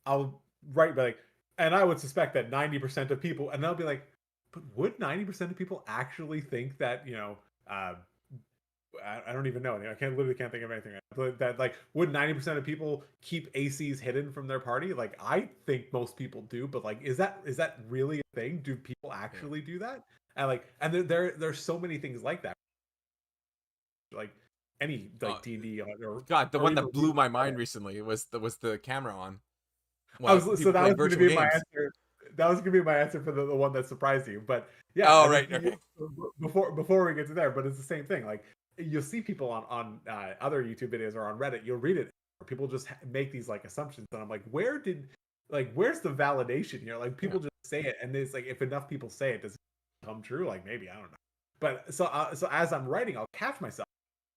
I'll write like, and I would suspect that 90% of people, and they'll be like, but would 90% of people actually think that uh, I don't even know. I literally can't think of anything. But that like would 90% of people keep ACs hidden from their party? Like I think most people do, but like is that really a thing? Do people Yeah. actually do that? And there's so many things like that. Like any Uh, like D&D God, the or one even that blew my mind recently was the camera on while so people that was playing going to virtual be my games. answer. That was going to be my answer for the one that surprised you. But yeah, Oh I think right, okay. before we get to there, but it's the same thing. Like you'll see people on other YouTube videos or on Reddit, you'll read it. People just make these like assumptions, and I'm like, where's the validation here? Like Yeah, people just say it, and it's like if enough people say it, does it come true? Like maybe I don't know. But so as I'm writing, I'll catch myself.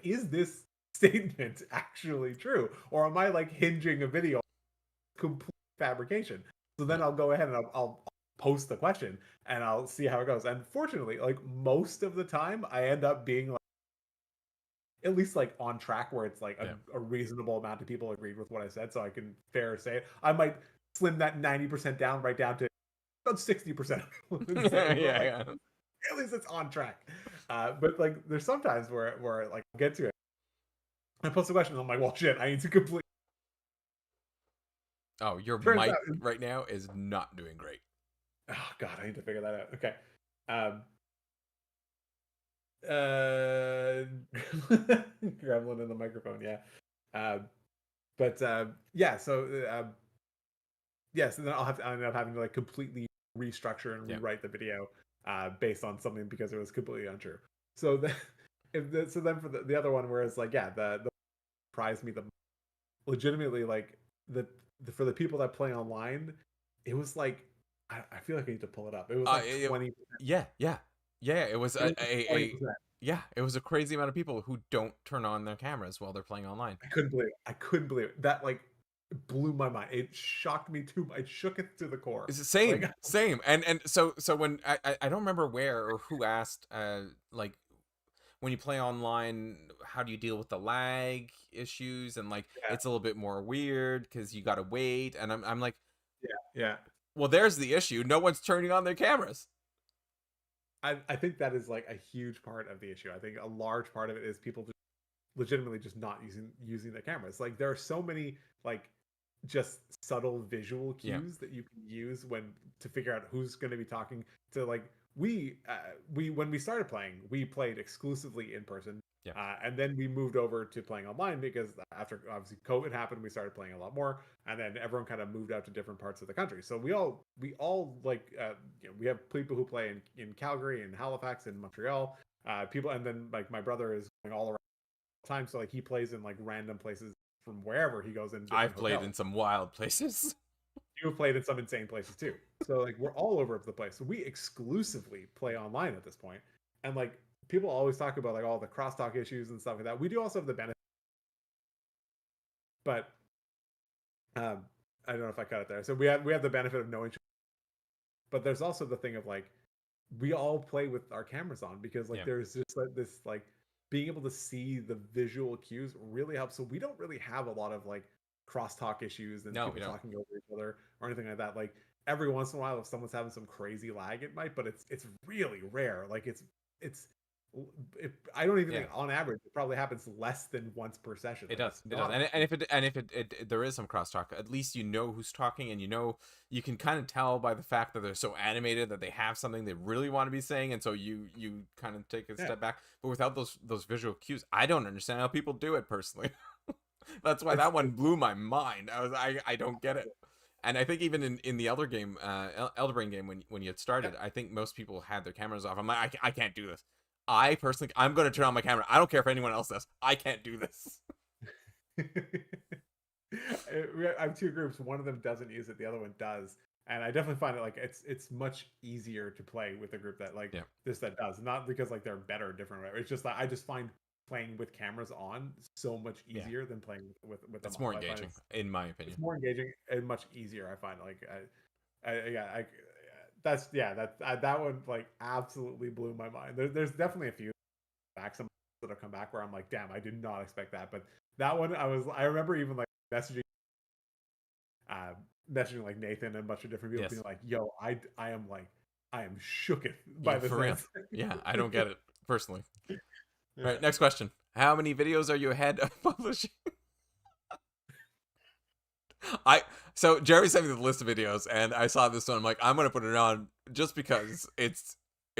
Is this statement actually true, or am I like hinging a video on complete fabrication? So yeah, then I'll go ahead and I'll post the question and I'll see how it goes. And fortunately, like most of the time, I end up being like at least like on track where it's like yeah. a reasonable amount of people agreed with what I said, so I can fair say it. I might slim that 90% down right down to about 60% and say, Yeah, but like yeah. at least it's on track. But like there's sometimes where like I get to it. I post a question, and I'm like, well, shit, I need to complete. Oh, your Turns mic out, right now is not doing great. oh god, I need to figure that out. Okay, um, gremlin in the microphone, yeah. Um, but yeah, so yes, and then I end up having to like completely restructure and Yeah, rewrite the video based on something because it was completely untrue. So then, so then for the other one, where it's like, yeah, the surprised me the legitimately like the for the people that play online, it was like I feel like I need to pull it up. It was like it, 20. yeah, yeah, yeah. It was It was like 20%. yeah, it was a crazy amount of people who don't turn on their cameras while they're playing online. I couldn't believe it. I couldn't believe it. That like blew my mind. It shocked me too. It shook it to the core. It's the Like same. And so when I don't remember where or who asked like when you play online, how do you deal with the lag issues? And like yeah, it's a little bit more weird because you gotta wait. And I'm like, yeah. well, there's the issue. No one's turning on their cameras. I think that is like a huge part of the issue. I think a large part of it is people just legitimately just not using their cameras. Like there are so many like just subtle visual Yeah, cues that you can use when to figure out who's going to be talking to like we when we started playing we played exclusively in person, yeah. and then we moved over to playing online because after obviously COVID happened we started playing a lot more, and then everyone kind of moved out to different parts of the country, so we all like we have people who play in Calgary and Halifax and Montreal, people, and then like my brother is going all around the time, so like he plays in like random places from wherever he goes in I've different played hotels. in some wild places. You've played in some insane places too. So like we're all over the place. So we exclusively play online at this point. And like people always talk about like all the crosstalk issues and stuff like that. We do also have the benefit, but um I don't know if I cut it there. So we have the benefit of knowing, but there's also the thing of like we all play with our cameras on because like Yeah. there's just like this like being able to see the visual cues really helps. So we don't really have a lot of like crosstalk issues and No, we people don't. talking over each other or anything like that. Like every once in a while, if someone's having some crazy lag, it might, but it's really rare. Like it's I don't even Yeah. think on average it probably happens less than once per session. It Like does. it's It does. not a And if there is some crosstalk, at least you know who's talking, and you can kind of tell by the fact that they're so animated that they have something they really want to be saying, and so you kind of take a yeah. step back. But without those visual cues, I don't understand how people do it personally. That's why It's that one blew my mind. I don't get it. And I think even in the Elder game, Elder Brain game, when you had yeah. started, I think most people had their cameras off. I'm like, I can't do this. I personally, I'm going to turn on my camera. I don't care if anyone else does. I can't do this. I have two groups. One of them doesn't use it. The other one does. And I definitely find it like it's much easier to play with a group that like Yeah. this that does. Not because like they're better or different. Right? It's just that I just find playing with cameras on so much easier than playing with them It's off. more I find engaging, in my it's opinion. more engaging and much easier. I find like I that's yeah that one like absolutely blew my mind. There's definitely a few some that'll come back where I'm like, damn, I did not expect that. But that one, I remember even like messaging, uh, messaging like Nathan and a bunch of different people Yes. being like, yo, I am like, I am shooketh by Yeah, this for real. answer. Yeah, I don't get it personally. All right, Yeah. next question. How many videos are you ahead of publishing? I so Jerry sent me the list of videos, and I saw this one. I'm like, I'm gonna put it on just because it's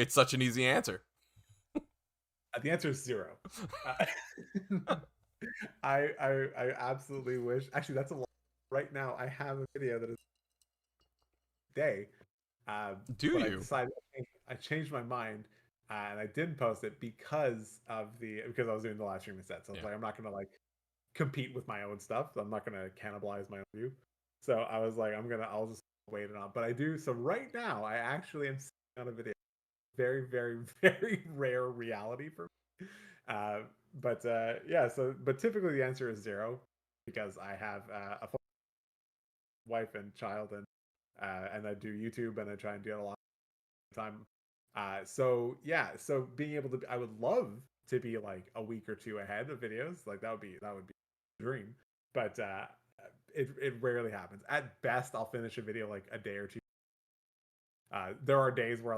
such an easy answer. The answer is zero. Uh, I absolutely wish. Actually, that's a lot. Right now, I have a video that is day, uh, Do but I you? decided I changed my mind, and I didn't post it because I was doing the live stream instead. So I was Yeah, like, I'm not gonna like compete with my own stuff. I'm not gonna cannibalize my own view. So I was like, I'll just wait it on. But I do. So right now, I actually am sitting on a video. Very, very, very rare reality for me. Yeah. So, but typically the answer is zero because I have a wife and child, and I do YouTube and I try and do it a lot of time. So yeah. So being able to, I would love to be like a week or two ahead of videos. Like that would be a dream. But it rarely happens. At best, I'll finish a video like a day or two. There are days where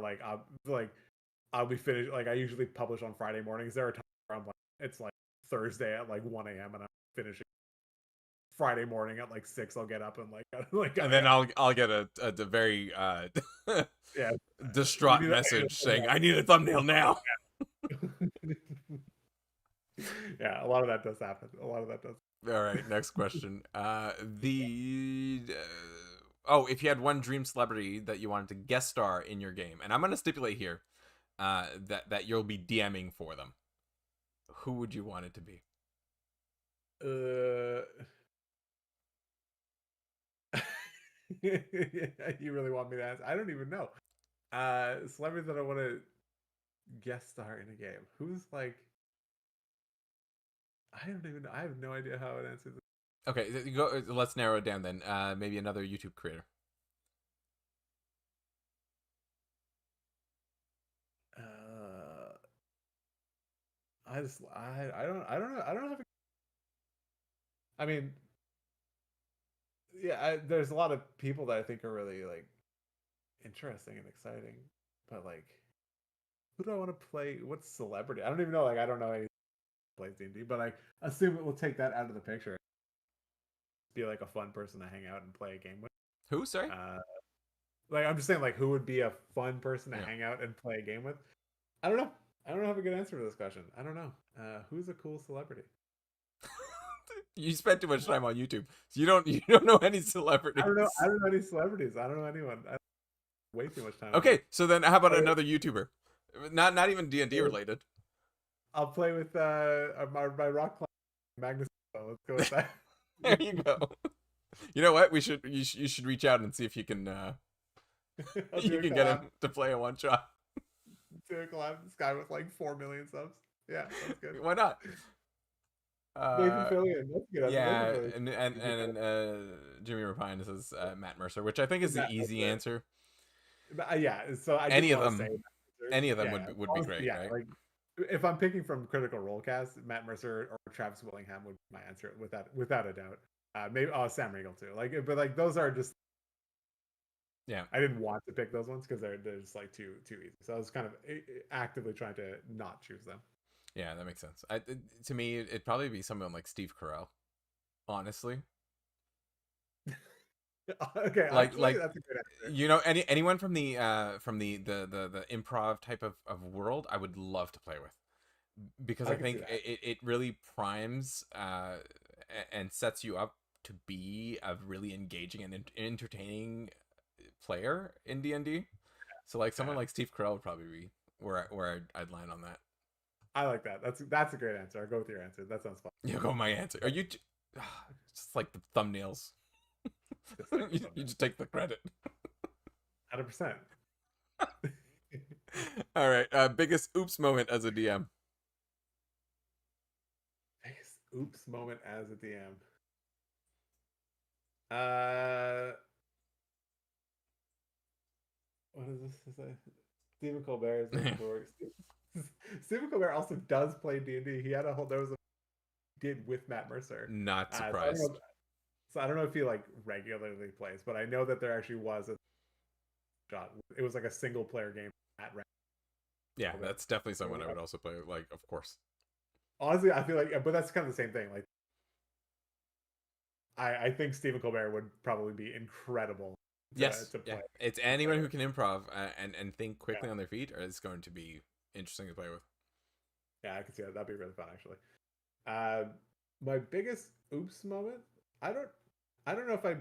I'll be finished. Like I usually publish on Friday mornings. There are times where I'm like, it's like Thursday at like 1 a.m. and I'm finishing Friday morning at like 6. I'll get up and like, like and I then got I'll get a very yeah. You distraught need message saying I need a thumbnail now. yeah, a lot of that does happen. A lot of that does. All right, next question. Oh, if you had one dream celebrity that you wanted to guest star in your game, and I'm gonna stipulate here, that you'll be DMing for them. Who would you want it to be? Uh, you really want me to ask? I don't even know. Celebrities that I want to guest star in a game. Who's like? I don't even. I have no idea how it answers. Okay, go. Let's narrow it down then. Maybe another YouTube creator. Uh, I don't know. I don't have. I mean, yeah. There's a lot of people that I think are really like interesting and exciting, but like, who do I want to play? What celebrity? I don't even know. Like, I don't know any plays D&D, but I assume it will take that out of the picture. Be like a fun person to hang out and play a game with. Who? Sorry. Uh, like I'm just saying, like, who would be a fun person to Yeah. hang out and play a game with? I don't know. I don't have a good answer to this question. I don't know. Who's a cool celebrity? You spent too much time on YouTube, so you don't know any celebrities. I don't know. I don't know any celebrities. I don't know anyone. I way too much time on Okay, YouTube. so then how about But another YouTuber? Not even D&D related. I'll play with my rock climber, Magnus. Let's go with that. There you go. You know what? You should reach out and see if you can I'll you do a can get collab. him to play a one shot. Do a collab. This guy with like 4 million subs. Yeah, that's good. Why not? Nathan Fillion. That's good. Nathan Yeah, Fillion. and Jimmy Rapine says Matt Mercer, which I think is the Matt easy Mercer. answer. Yeah, so I Any didn't of want to say them, Matt Mercer. any of them Yeah, would be honestly, great, yeah. right? Like if I'm picking from Critical Role cast, Matt Mercer or Travis Willingham would be my answer without a doubt. Maybe Sam Riegel too. Like, but like those are just Yeah, I didn't want to pick those ones because they're just like too easy. So I was kind of actively trying to not choose them. yeah, that makes sense. To me, it'd probably be someone like Steve Carell, honestly. Okay, actually, Like that's a good answer. you know, anyone from the improv type of world, I would love to play with, because I I can see think that. it really primes and sets you up to be a really engaging and entertaining player in D&D. So like someone Yeah, like Steve Carell would probably be where I'd land on that. I like that. That's a great answer. I'll go with your answer. That sounds fun. You go my answer. Are you just like the thumbnails? Just like You just take the credit. 100%. All right. Biggest oops moment as a DM. oops moment as a DM. Uh, what is this to say? Stephen Colbert is looking for. Stephen Colbert also does play D&D. He had a whole. There was a did with Matt Mercer. Not So I don't know. surprised. So I don't know if he like regularly plays, but I know that there actually was a shot. It was like a single player game at Yeah, Randall. that's definitely someone I would also play. Like, of course. Honestly, I feel like, but that's kind of the same thing. Like, I think Stephen Colbert would probably be incredible Yes, to yeah. play. It's anyone who can improv and think quickly Yeah, on their feet, or it's going to be interesting to play with. yeah, I could see that. That'd be really fun, actually. Uh, my biggest oops moment. I don't. I don't know if I.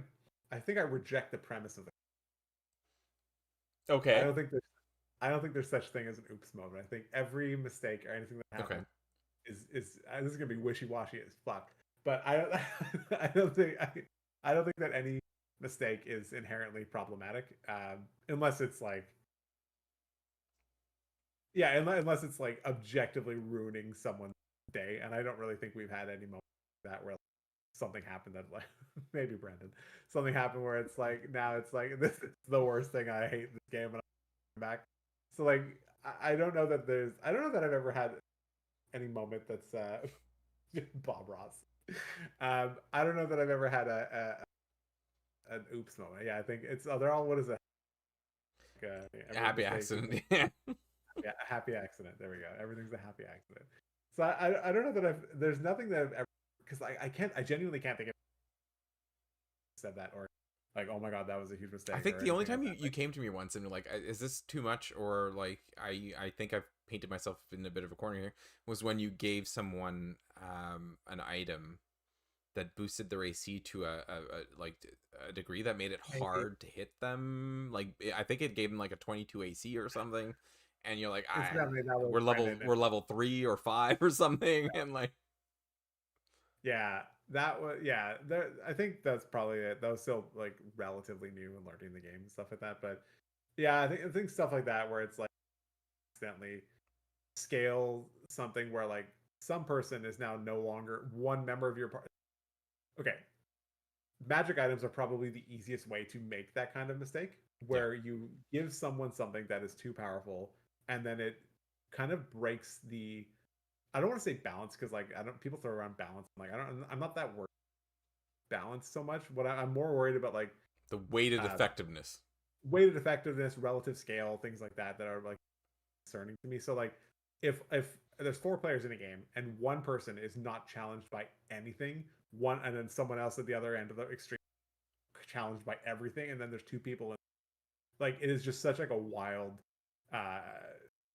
I think I reject the premise of it. I Okay. don't think there's. I don't think there's such thing as an oops moment. I think every mistake or anything that Okay. happens is this is gonna be wishy washy as fuck. But I don't. I don't think that any mistake is inherently problematic, unless it's like yeah, unless it's like objectively ruining someone's day. And I don't really think we've had any moment like that where something happened that like maybe Brandon something happened where it's like now it's like this is the worst thing. I hate this game and I'm back. So like I don't know that there's I don't know that I've ever had any moment that's Bob Ross. I don't know that I've ever had a an oops moment. Yeah, I think it's they're all what is it? Like, every Happy mistake is accident. Yeah. yeah, a happy accident. There we go. Everything's a happy accident. So I don't know that I've there's nothing that I've ever because I can't I genuinely can't think of said that or like oh my god that was a huge I mistake think or the only anything like time that. you came to me once and were like, is this too much? Or like, I think I've painted myself in a bit of a corner here, was when you gave someone an item that boosted their AC to like a degree that made it Maybe hard to hit them. Like I think it gave them like a 22 AC or something, and you're like, incidentally that was we're level Brendan and we're level 3 or 5 or something, and like, yeah that was yeah there I think that's probably it. That was still like relatively new and learning the game and stuff like that. But yeah I think stuff like that where it's like accidentally scale something where like some person is now no longer one member of your party. Okay, magic items are probably the easiest way to make that kind of mistake yeah, where you give someone something that is too powerful and then it kind of breaks the I don't want to say balance because like I don't people throw around balance. I'm not that worried balance so much. What I'm more worried about like the weighted uh effectiveness. weighted effectiveness, relative scale, things like that that are like concerning to me. So like if there's four players in a game and one person is not challenged by anything, one and then someone else at the other end of the extreme challenged by everything, and then there's two people in, like it is just such like a wild uh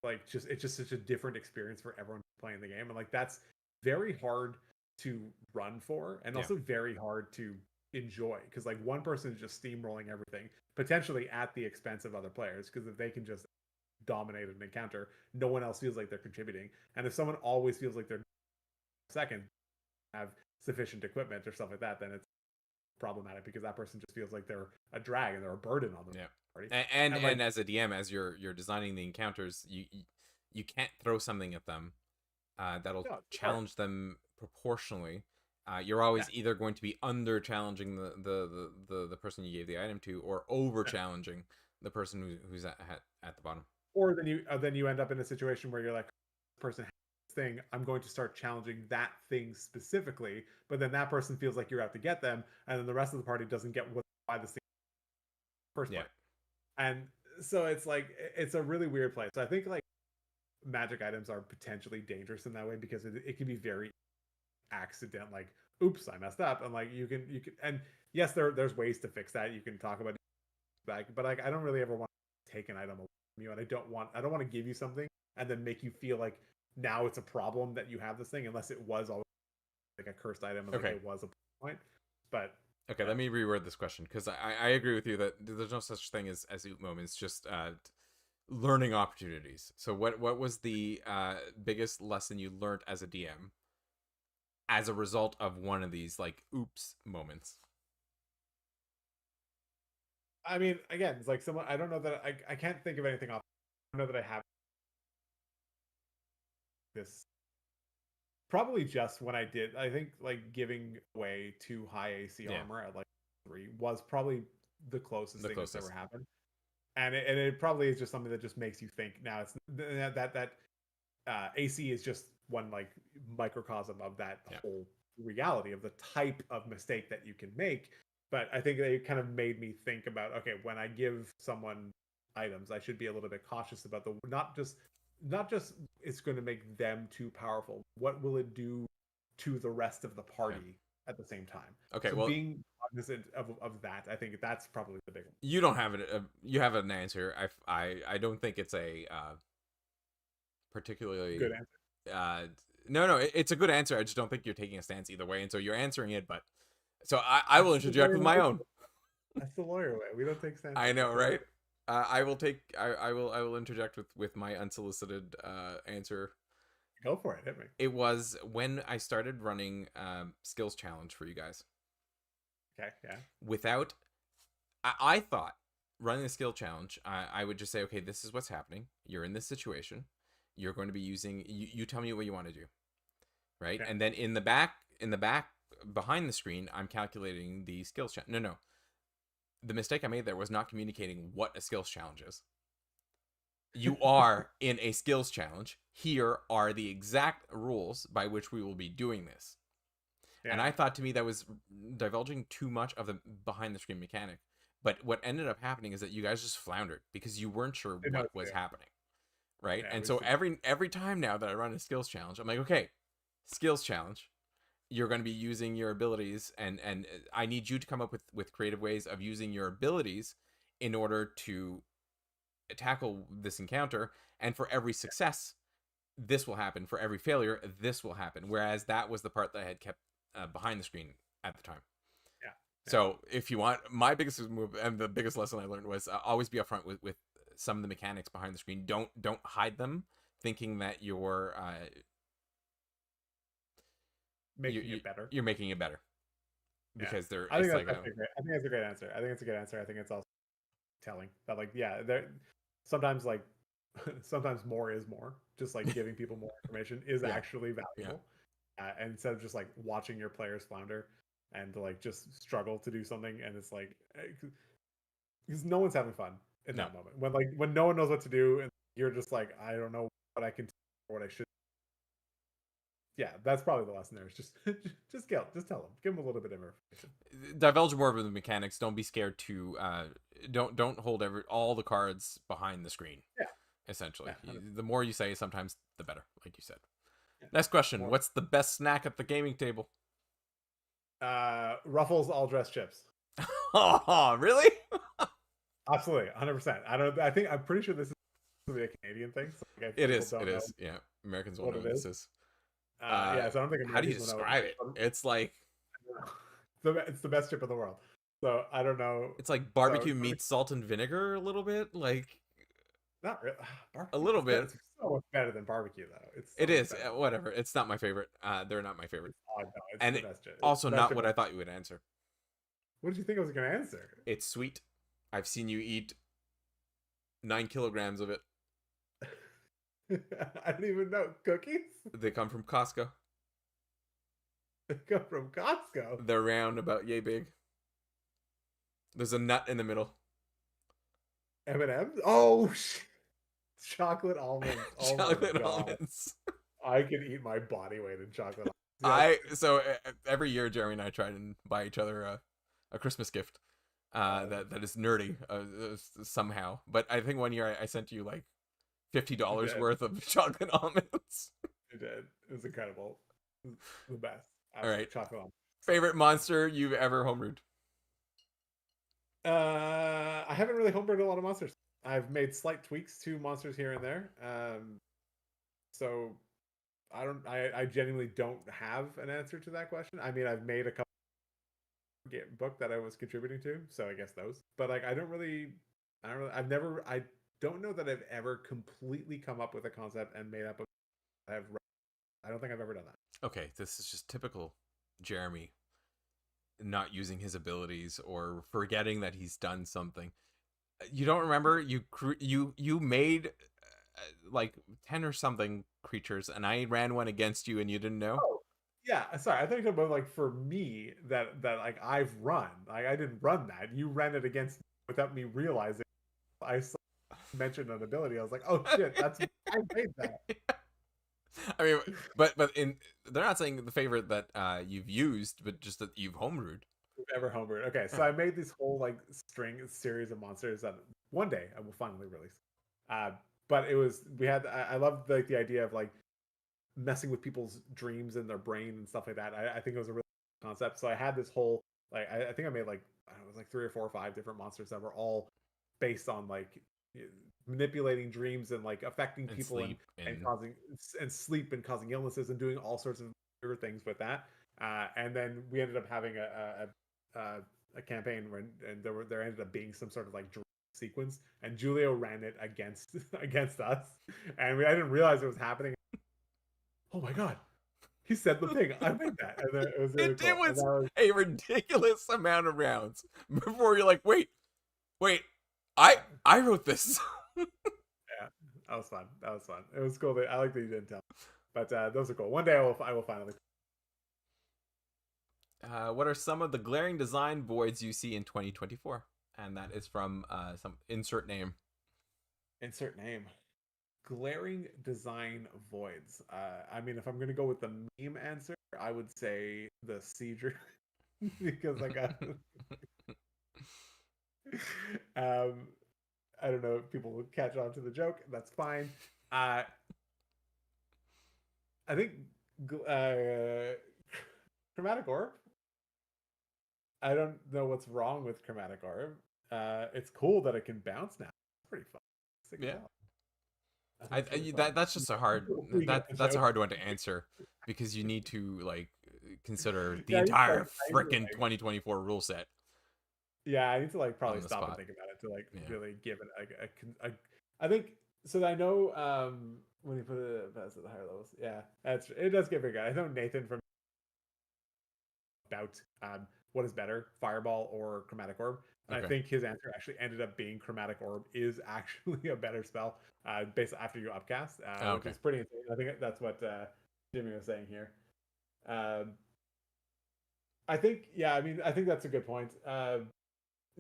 like just it's just such a different experience for everyone playing the game. And like that's very hard to run for and Yeah, also very hard to enjoy because like one person is just steamrolling everything potentially at the expense of other players because if they can just dominate an encounter no one else feels like they're contributing. And if someone always feels like they're second have sufficient equipment or stuff like that then it's problematic because that person just feels like they're a drag and they're a burden on the yeah. party. And And like, as a DM, as you're designing the encounters, you can't throw something at them that'll no, it's hard. challenge them proportionally. You're Yeah, always either going to be under challenging the person you gave the item to, or over yeah. challenging the person who's at the bottom. Or then you end up in a situation where you're like, person has this thing, I'm going to start challenging that thing specifically, but then that person feels like you're out to get them, and then the rest of the party doesn't get why this thing in the first Yeah. place. And so it's like it's a really weird place. So I think like magic items are potentially dangerous in that way because it can be very accident like oops I messed up and like you can and yes there's ways to fix that you can talk about back but like I don't really ever want to take an item away from you and I don't want to give you something and then make you feel like now it's a problem that you have this thing unless it was always like a cursed item and like Okay. it was a point but Okay. Let me reword this question because I agree with you that there's no such thing as oop moments, just learning opportunities. So what was the biggest lesson you learned as a DM as a result of one of these like oops moments? I mean again it's like someone I don't know that I can't think of anything off I don't know that I have this Probably just when I did. I think like giving away 2 high AC Yeah, armor at like 3 was probably the closest the thing that's ever closest. happened. And it probably is just something that just makes you think. Now it's that AC is just one like microcosm of that Yeah. whole reality of the type of mistake that you can make. But I think they kind of made me think about, okay, when I give someone items, I should be a little bit cautious about the not just it's going to make them too powerful. What will it do to the rest of the Yeah. party at the same time? Okay. So Well, being cognizant of that, I think that's probably the big one. you don't have it. You have an answer. I don't think it's a Good particularly. answer. Uh, no, no, it's a good answer. I just don't think you're taking a stance either way, and so you're answering it. But so I will That's the interject lawyer with my way. own. That's the lawyer way. We don't take I stances. know, That's the lawyer. right? I will take. I will interject with my unsolicited answer. Go for it. Hit me. It was when I started running skills challenge for you guys. Okay. Yeah. Without, I thought running the skill challenge, I would just say, okay, this is what's happening. You're in this situation. You're going to be using. You tell me what you want to do, right? Okay. And then in the back, behind the screen, I'm calculating the skills challenge. No, no. The mistake I made there was not communicating what a skills challenge is. You are in a skills challenge. Here are the exact rules by which we will be doing this. And Yeah. I thought to me that was divulging too much of the behind the screen mechanic. But what ended up happening is that you guys just floundered because you weren't sure It knows what was too. happening, right? Yeah. And We so just every time now that I run a skills challenge, I'm like, okay, skills challenge. You're going to be using your abilities, and I need you to come up with creative ways of using your abilities in order to tackle this encounter. And for every success, this will happen. For every failure, this will happen. Whereas that was the part that I had kept behind the screen at the time. yeah. Yeah. So if you want, my biggest move and the biggest lesson I learned was always be upfront with some of the mechanics behind the screen. Don't hide them, thinking that Making it better. you're making it better Yeah. because they're I think it's that's like actually great. I think that's a great answer. I think it's a good answer. I think it's also telling that like yeah, there sometimes like sometimes more is more. Just like giving people more information is yeah, actually yeah, valuable. And instead of just like watching your players flounder and to like just struggle to do something, and it's like because no one's having fun in no. that moment when no one knows what to do and you're just like I don't know what I can do or what I should. Yeah, that's probably the lesson there. Is just just tell them, give them a little bit of information. Divulge more of the mechanics. Don't be scared to don't hold all the cards behind the screen. Yeah, Essentially, yeah, the more you say, sometimes the better. Like you said. yeah. Next question: More. what's the best snack at the gaming table? Ruffles all dressed chips. Oh, really? Absolutely, 100%. I don't. I think I'm pretty sure this is a Canadian thing. So like, if It people is. don't It know is. Yeah, Americans will what know it what this is, is. yeah. So I don't think How do you Americans will know what describe it? It's like it's the best chip in the world. So I don't know. it's like So barbecue meets salt and vinegar a little bit. Like not really. a Barbecue. little bit. It's so much better than barbecue, though. It's so It much is. better. Whatever. It's not my favorite. They're not my favorite. It's odd, no, it's And the best chip. It's also the best not chip. what I thought you would answer. What did you think I was going to answer? It's sweet. I've seen you eat 9 kilograms of it. I don't even know. Cookies? They come from Costco. They come from Costco. They're round, about yay big. There's a nut in the middle. M&M's? Oh, chocolate almonds. Oh my Chocolate god. almonds. I could eat my body weight in chocolate I almonds. so every year Jeremy and I try and buy each other a Christmas gift. That is nerdy somehow. But I think one year I sent you like $50 Did. worth of chocolate almonds. It did. It was incredible. It was the best. All right. Chocolate almonds. Favorite monster you've ever homebrewed? I haven't really homebrewed a lot of monsters. I've made slight tweaks to monsters here and there. So I genuinely don't have an answer to that question. I mean, I've made a couple book that I was contributing to, so I guess those. But like, I don't really, I don't know that I've ever completely come up with a concept and made up I don't think I've ever done that. Okay, this is just typical Jeremy not using his abilities or forgetting that he's done something. You don't remember you made like 10 or something creatures, and I ran one against you, and you didn't know. Oh, yeah. Sorry, I think about like for me that like I've run. Like I didn't run that. You ran it against me without me realizing. I saw mentioned an ability. I was like, oh shit, that's I made that. I mean, but in they're not saying the favorite that you've used, but just that you've homebrewed. We've ever homebrewed. Okay, so Yeah. I made this whole like string series of monsters that one day I will finally release. Uh, but it was we had I loved like the idea of like messing with people's dreams and their brain and stuff like that. I think it was a really cool concept. So I had this whole like I think I made like I don't know, it was like 3 or 4 or 5 different monsters that were all based on like manipulating dreams and like affecting And people sleep and and causing and sleep and causing illnesses and doing all sorts of weird things with that. And then we ended up having a campaign where and there ended up being some sort of like dream sequence, and Julio ran it against against us, and I didn't realize it was happening. Oh my god, he said the thing. I made that, and then it was really it cool. And that was was a ridiculous amount of rounds before you're like, wait, I wrote this. yeah, that was fun. That was fun. It was cool. I like that you didn't tell. But those are cool. One day I will finally. What are some of the glaring design voids you see in 2024? And that is from some insert name. Insert name. Glaring design voids. I mean, if I'm gonna go with the meme answer, I would say the Seedr because I got. um, I don't know if people will catch on to the joke. That's fine. I think chromatic orb. I don't know what's wrong with chromatic orb. It's cool that it can bounce now. It's pretty fun. Sick as Yeah. hell. I think it's really fun. That's just a hard We get the that's a joke. hard one to answer because you need to like consider the Yeah, entire I need to, frickin' like, 2024 rule set yeah, I need to like probably on the stop and spot. think about it to like Yeah. really give it I think so. I know when you put it past at the higher levels, yeah, that's it does get bigger. I know Nathan from about what is better, Fireball or Chromatic Orb. And I Okay. think his answer actually ended up being Chromatic Orb is actually a better spell based after you upcast, Oh, which okay. is pretty insane. I think that's what Jimmy was saying here. Um, I think, yeah, I mean, I think that's a good point.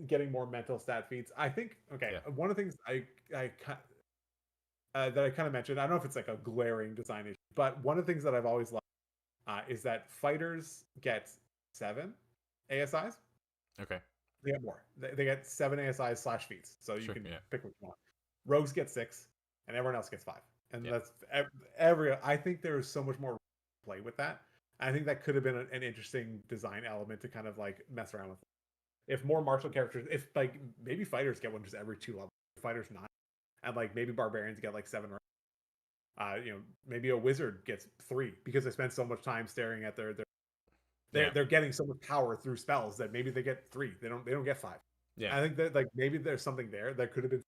Getting more mental stat feats. I think, okay, Yeah. one of the things that I kind of mentioned, I don't know if it's like a glaring design issue, but one of the things that I've always liked is that fighters get 7 ASIs. Okay. They get more. They get 7 ASIs slash feats, so you Sure. can Yeah. pick what you want. Rogues get 6, and everyone else gets 5. And Yeah. that's every. I think there is so much more play with that. I think that could have been an interesting design element to kind of like mess around with. If more martial characters, if like maybe fighters get one just every 2 levels, fighters not, and like maybe barbarians get like 7 or maybe a wizard gets 3 because they spend so much time staring at Yeah. they're getting so much power through spells that maybe they get 3. They don't get 5. Yeah. I think that like maybe there's something there that could have been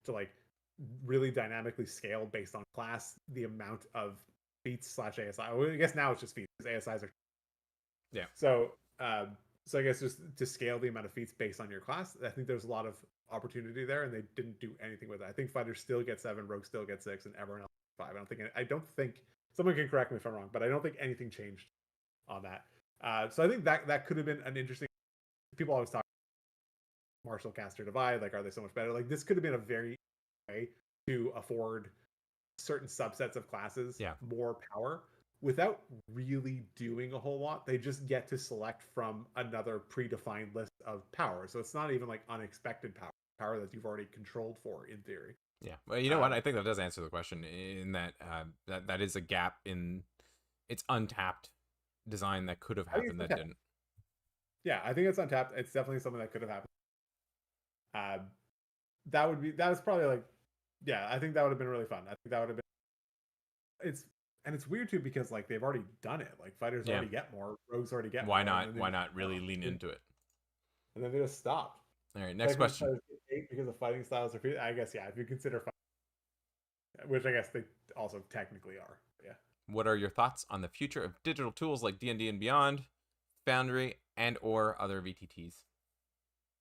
to like really dynamically scale based on class the amount of feats slash ASI. Well, I guess now it's just feats because ASIs are Yeah. so. So I guess just to scale the amount of feats based on your class, I think there's a lot of opportunity there, and they didn't do anything with it. I think fighters still get 7, rogues still get 6, and everyone else 5. I don't think someone can correct me if I'm wrong, but I don't think anything changed on that. So I think that could have been an interesting. People always talk martial caster divide, like are they so much better? Like this could have been a very way to afford certain subsets of classes Yeah. more power without really doing a whole lot. They just get to select from another predefined list of power. So it's not even like unexpected power that you've already controlled for in theory. Yeah. Well, you know what? Um, I think that does answer the question in that that is a gap in its untapped design that could have I think happened it's that untapped. didn't. Yeah, I think it's untapped. It's definitely something that could have happened. Um, that was probably like, yeah, I think that would have been really fun. I think that would have been. It's weird too because like they've already done it. Like fighters Yeah. already get more, rogues already get Why more, and not? then they Why just not really lean stopped. into it? And then they just stopped. All right. It's Next like when question. fighters get 8 because of fighting styles, or I guess yeah, if you consider which I guess they also technically are. Yeah. What are your thoughts on the future of digital tools like D&D and Beyond, Foundry, and or other VTTs?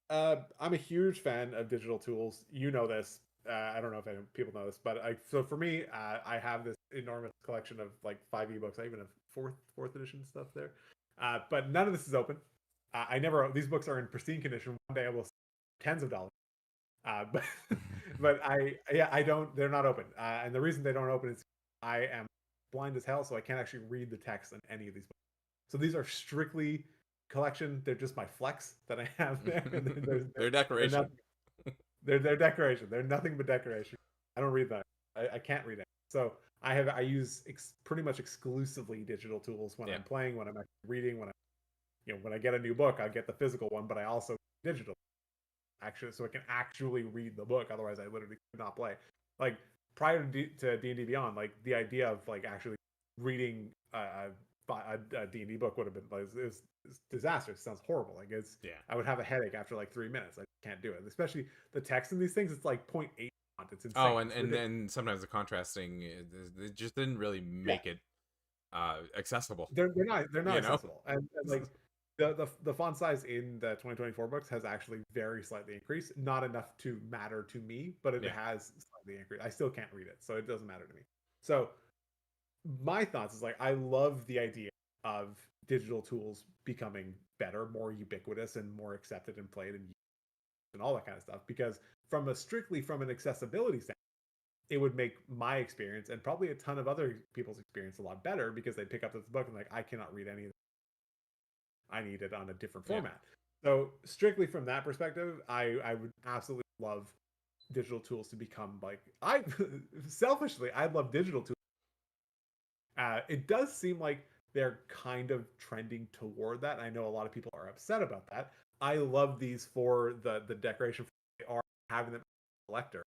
I'm a huge fan of digital tools. You know this. I don't know if people know this, but so for me, I have this enormous collection of like 5 ebooks. I even have fourth edition stuff there, but none of this is open. I never. These books are in pristine condition. One day I will tens of dollars. But but I don't. They're not open, and the reason they don't open is I am blind as hell, so I can't actually read the text in any of these books. So these are strictly collection. They're just my flex that I have there. Their They're decoration. nothing. They're decoration. They're nothing but decoration. I don't read that. I can't read it. So I use pretty much exclusively digital tools when I'm playing, when I'm actually reading, when I get a new book, I get the physical one, but I also digital actually so I can actually read the book. Otherwise, I literally could not play. Like prior to D&D Beyond, like the idea of like actually reading a D&D book would have been like it's disastrous. It sounds horrible. Like I would have a headache after like 3 minutes. I can't do it. Especially the text in these things. It's like 0.8 font. It's insane. Oh, and then sometimes the contrasting it just didn't really make it accessible. They're not accessible. And like the font size in the 2024 books has actually very slightly increased. Not enough to matter to me, but it has slightly increased. I still can't read it, so it doesn't matter to me. So my thoughts is like I love the idea of digital tools becoming better, more ubiquitous, and more accepted and played and all that kind of stuff. Because strictly from an accessibility standpoint, it would make my experience and probably a ton of other people's experience a lot better because they pick up this book and like I cannot read any of it. I need it on a different format. So strictly from that perspective, I would absolutely love digital tools to become like I selfishly I'd love digital tools. It does seem like they're kind of trending toward that. I know a lot of people are upset about that. I love these for the decoration. They are having them as a collector.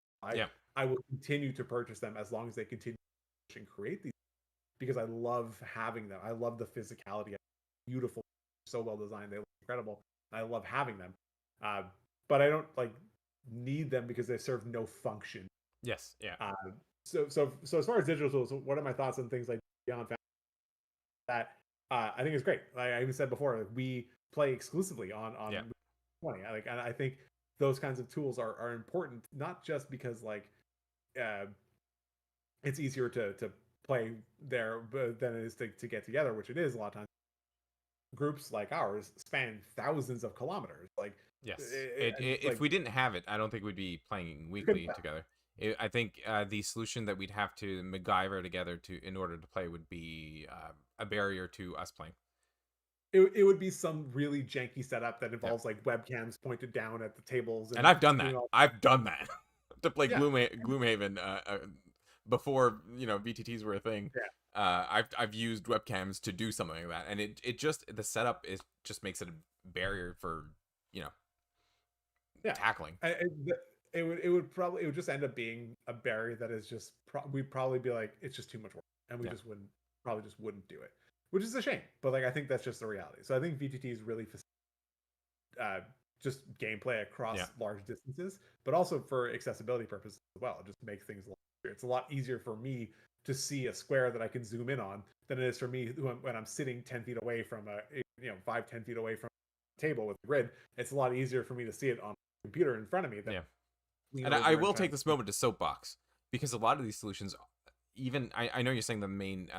I will continue to purchase them as long as they continue to create these because I love having them. I love the physicality. Beautiful, so well designed. They look incredible. I love having them, but I don't like need them because they serve no function. Yes. Yeah. So as far as digital tools, what are my thoughts on things like Beyond that? I think it's great. Like I even said before, like, we play exclusively on 20. And I think those kinds of tools are important, not just because like uh, it's easier to play there than it is to get together, which it is a lot of times. Groups like ours span thousands of kilometers. Like, yes, if we didn't have it, I don't think we'd be playing weekly together. I think the solution that we'd have to MacGyver together in order to play would be a barrier to us playing. It would be some really janky setup that involves like webcams pointed down at the tables, and I've done that. I've done that to play Gloomhaven before VTTs were a thing. I've used webcams to do something like that, and it just the setup just makes it a barrier for tackling. It would just end up being a barrier that is just we'd probably be like it's just too much work, and we just wouldn't do it, which is a shame. But like I think that's just the reality. So I think VTTs really just gameplay across large distances, but also for accessibility purposes as well. It just makes things a lot easier. It's a lot easier for me to see a square that I can zoom in on than it is for me when I'm sitting 10 feet away from 5-10 feet away from a table with a grid. It's a lot easier for me to see it on a computer in front of me. And I will take this moment to soapbox because a lot of these solutions, even I know you're saying the main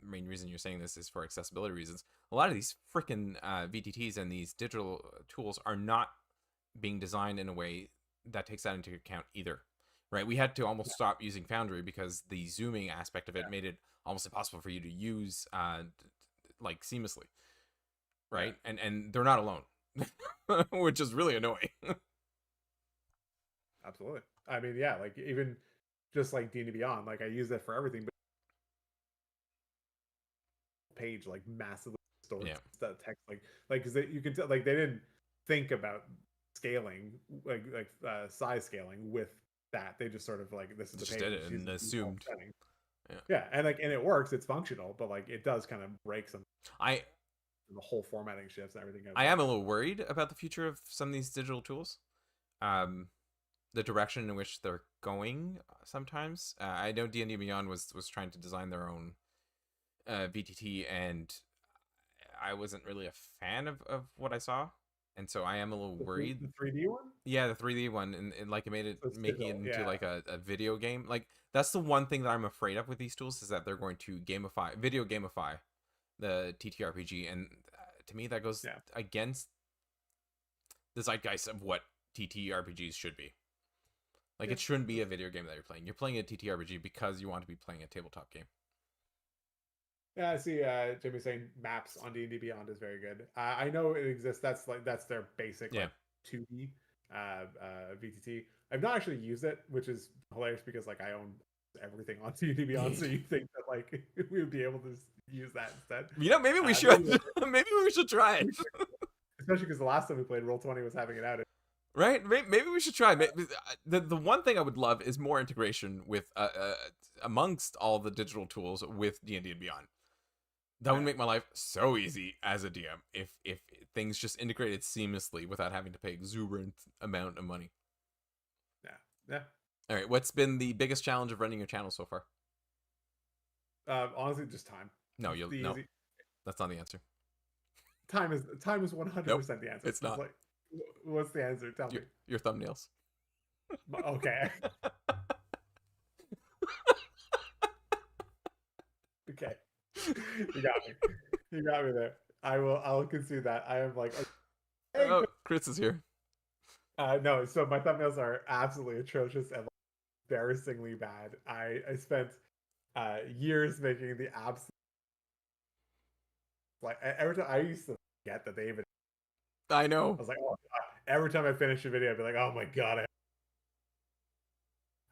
reason you're saying this is for accessibility reasons. A lot of these freaking VTTs and these digital tools are not being designed in a way that takes that into account either. Right? We had to almost stop using Foundry because the zooming aspect of it made it almost impossible for you to use like seamlessly. Right? And they're not alone, which is really annoying. Absolutely. I mean, like even just like D&D Beyond, like I use that for everything, but page like massively stores text like because you can tell like they didn't think about scaling like size scaling with that. They just sort of like this is the just page did it and assumed. And like and it works, it's functional, but like it does kind of break some the whole formatting shifts and everything. I am a little worried about the future of some of these digital tools. The direction in which they're going sometimes. I know D&D Beyond was trying to design their own VTT, and I wasn't really a fan of what I saw. and so I am a little The worried. the 3D one? Yeah, the 3D one, and like it made it So it's making it digital. into Yeah. like a video game. Like that's the one thing that I'm afraid of with these tools is that they're going to gamify the TTRPG, and to me that goes Yeah. against the zeitgeist of what TTRPGs should be. Like Yeah. it shouldn't be a video game that you're playing. You're playing a TTRPG because you want to be playing a tabletop game. Yeah, I see. Jimmy saying maps on D&D Beyond is very good. I know it exists. That's their basic Yeah. like 2D VTT. I've not actually used it, which is hilarious because like I own everything on D&D Beyond. So you think that like we would be able to use that instead? You know, maybe we should. Maybe, Maybe we should try it. especially because the last time we played Roll20 was having it out. Right? Maybe we should try. The one thing I would love is more integration with amongst all the digital tools with D&D and Beyond. That would make my life so easy as a DM if things just integrated seamlessly without having to pay exuberant amount of money. Yeah. Yeah. All right, what's been the biggest challenge of running your channel so far? Honestly, just time. No, Easy. that's not the answer. Time is 100% Nope, the answer. it's not. Like, what's the answer? Tell me. Your thumbnails. Okay. Okay. You got me. You got me there. I'll concede that. I am like, hey, Oh, Chris is here. no, so my thumbnails are absolutely atrocious and embarrassingly bad. I spent years making the absolute like every time I used to forget that they even I I know. was like, oh God. Every time I finish a video, I'd be like, oh my God,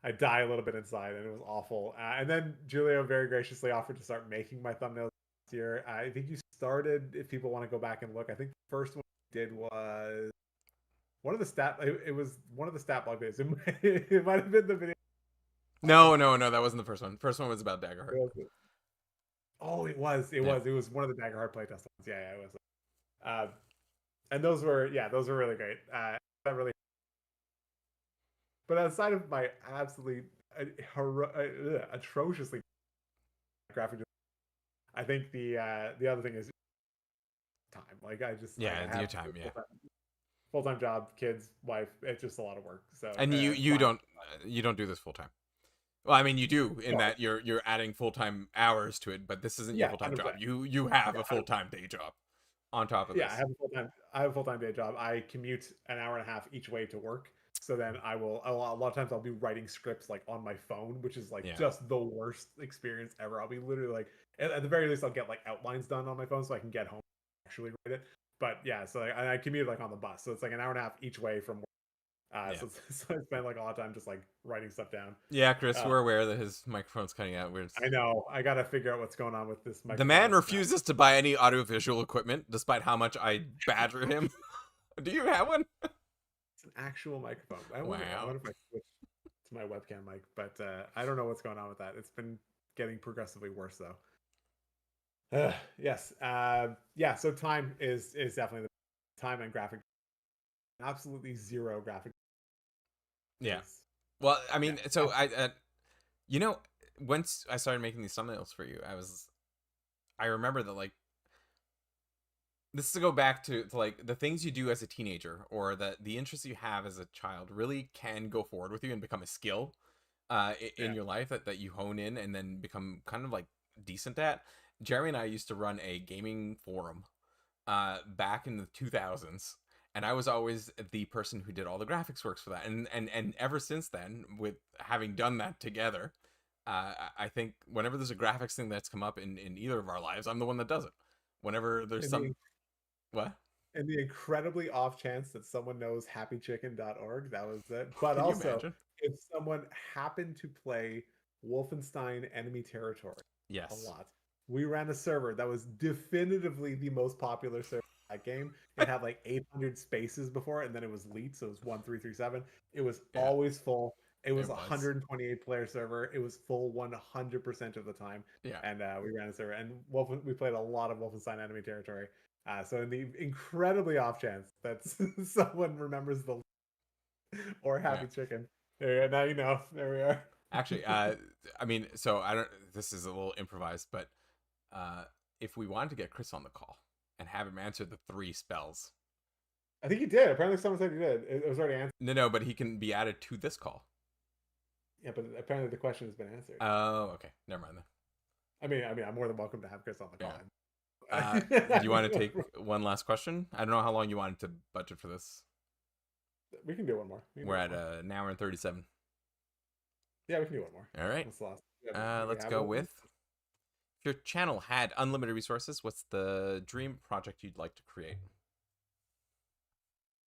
I die a little bit inside, and it was awful. And then Julio very graciously offered to start making my thumbnails this year. I think you started, if people want to go back and look, I think the first one you did was one of the stat. It was one of the stat blog videos. It might have been the video. No, that wasn't the first one. First one was about Daggerheart. Oh, it was. It Yeah. was. It was one of the Daggerheart playtest ones. Yeah, it was. And those were really great. That really. But outside of my absolutely atrociously graphic, I think the other thing is time. Like I just Yeah, I your have time. Yeah. full-time job, kids, wife. It's just a lot of work. So And you don't do this full time. Well, I mean, you do in that you're adding full time hours to it, but this isn't your full time job. 100%. You have a full time day job on top of Yeah, this. I have a full-time day job. I commute an hour and a half each way to work. So then a lot of times I'll be writing scripts like on my phone, which is like just the worst experience ever. I'll be literally like at the very least I'll get like outlines done on my phone so I can get home and actually write it. But yeah, so I commute like on the bus. So it's like an hour and a half each way from work. So I spend like a lot of time just like writing stuff down. Yeah, Chris, we're aware that his microphone's cutting out. I know. I gotta figure out what's going on with this microphone. The man refuses to buy any audiovisual equipment, despite how much I badger him. Do you have one? It's an actual microphone. I wonder if I switch to my webcam mic, but I don't know what's going on with that. It's been getting progressively worse though. Yes. Yeah. So time is definitely the time and graphic. Absolutely zero graphic. Yeah. Well, I mean, so you know, once I started making these thumbnails for you, I remember that like this is to go back to like the things you do as a teenager or the interests you have as a child really can go forward with you and become a skill in your life that you hone in and then become kind of like decent at. Jeremy and I used to run a gaming forum back in the 2000s, and I was always the person who did all the graphics works for that. And ever since then, with having done that together, I think whenever there's a graphics thing that's come up in either of our lives, I'm the one that does it. Whenever there's what? And the incredibly off chance that someone knows happychicken.org, that was it. But Can also, if someone happened to play Wolfenstein Enemy Territory a lot, we ran a server that was definitively the most popular server in that game. It had like 800 spaces before it, and then it was leaked, so it was 1337. It was always full. It was a 128 player server. It was full 100% of the time. Yeah. And we ran a server, and we played a lot of Wolfenstein Enemy Territory. So in the incredibly off chance that someone remembers the or Happy Chicken, there now you know. There we are. Actually, I mean, so I don't. This is a little improvised, but if we wanted to get Chris on the call and have him answer the 3 spells, I think he did. Apparently, someone said he did. It was already answered. No, but he can be added to this call. Yeah, but apparently the question has been answered. Oh, okay. Never mind then. I'm more than welcome to have Chris on the call. Yeah. Do you want to take one last question? I don't know how long you wanted to budget for this. We can do one more. We're at an hour and 37. Yeah, we can do one more. All right. What's the last? Let's go with, if your channel had unlimited resources, what's the dream project you'd like to create?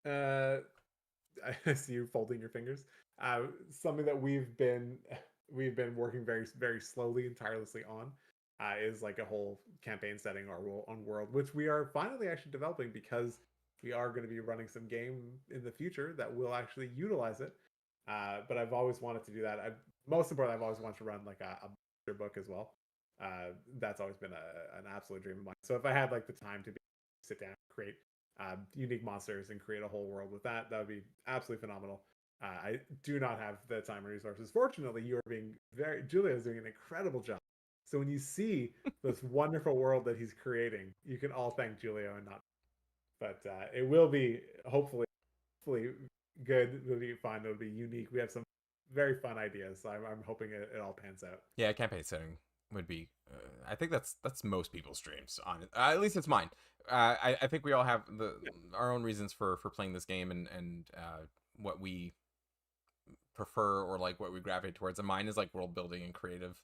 I see you folding your fingers. Something that we've been working very very slowly and tirelessly on is like a whole campaign setting our own world, which we are finally actually developing because we are going to be running some game in the future that will actually utilize it. But I've always wanted to do that. Most importantly, I've always wanted to run like a monster book as well. That's always been an absolute dream of mine. So if I had like the time to sit down and create unique monsters and create a whole world with that would be absolutely phenomenal. I do not have the time and resources. Fortunately, Julia is doing an incredible job. So when you see this wonderful world that he's creating, you can all thank Julio and not. But it will be hopefully good. It'll be fun. It'll be unique. We have some very fun ideas. So I'm hoping it all pans out. Yeah, campaign setting would be. I think that's most people's dreams. On it, at least it's mine. I think we all have our own reasons for playing this game and what we prefer or like what we gravitate towards. And mine is like world building and creative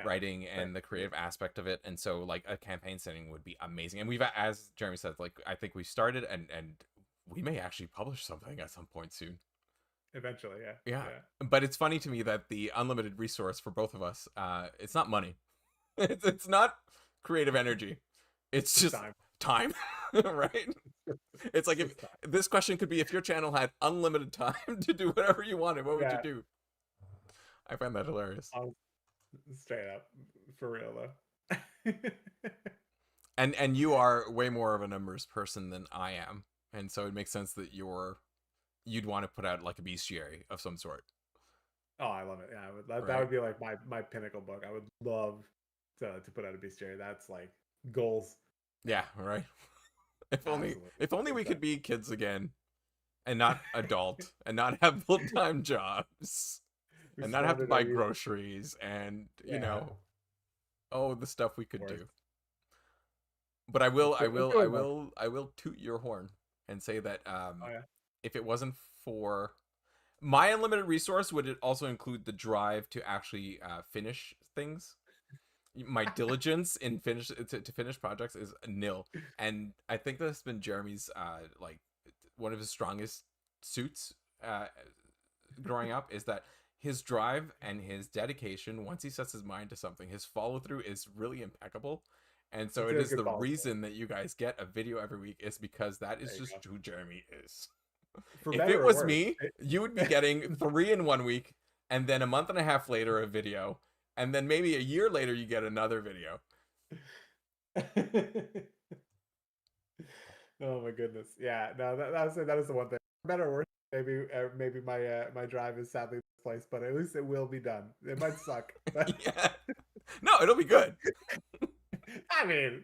writing and the creative aspect of it. And so like a campaign setting would be amazing. And we've, as Jeremy said, like I think we started and we may actually publish something at some point soon. Eventually, yeah. But it's funny to me that the unlimited resource for both of us, it's not money. It's not creative energy. It's just time. Right? It's like if this question could be, if your channel had unlimited time to do whatever you wanted, what would you do? I find that hilarious. Straight up, for real though. and you are way more of a numbers person than I am, and so it makes sense that you'd want to put out like a bestiary of some sort. Oh, I love it. Yeah, that would be like my pinnacle book. I would love to put out a bestiary. That's like goals. Yeah, right. If only we could be kids again, and not adult, and not have full-time jobs, and not have to buy groceries, and you know, the stuff we could do. But I will toot your horn and say that if it wasn't for my unlimited resource, would it also include the drive to actually finish things? My diligence in to finish projects is nil, and I think that's been Jeremy's like one of his strongest suits growing up, is that his drive and his dedication, once he sets his mind to something, his follow through is really impeccable. And so it is the reason that you guys get a video every week, is because that is just who Jeremy is. If it was me, you would be getting 3 in 1 week, and then a month and a half later a video, and then maybe a year later you get another video. Oh my goodness. Yeah, no, that is the one thing. Better or worse, maybe my drive is sadly misplaced, but at least it will be done. It might suck. Yeah. No, it'll be good. I mean,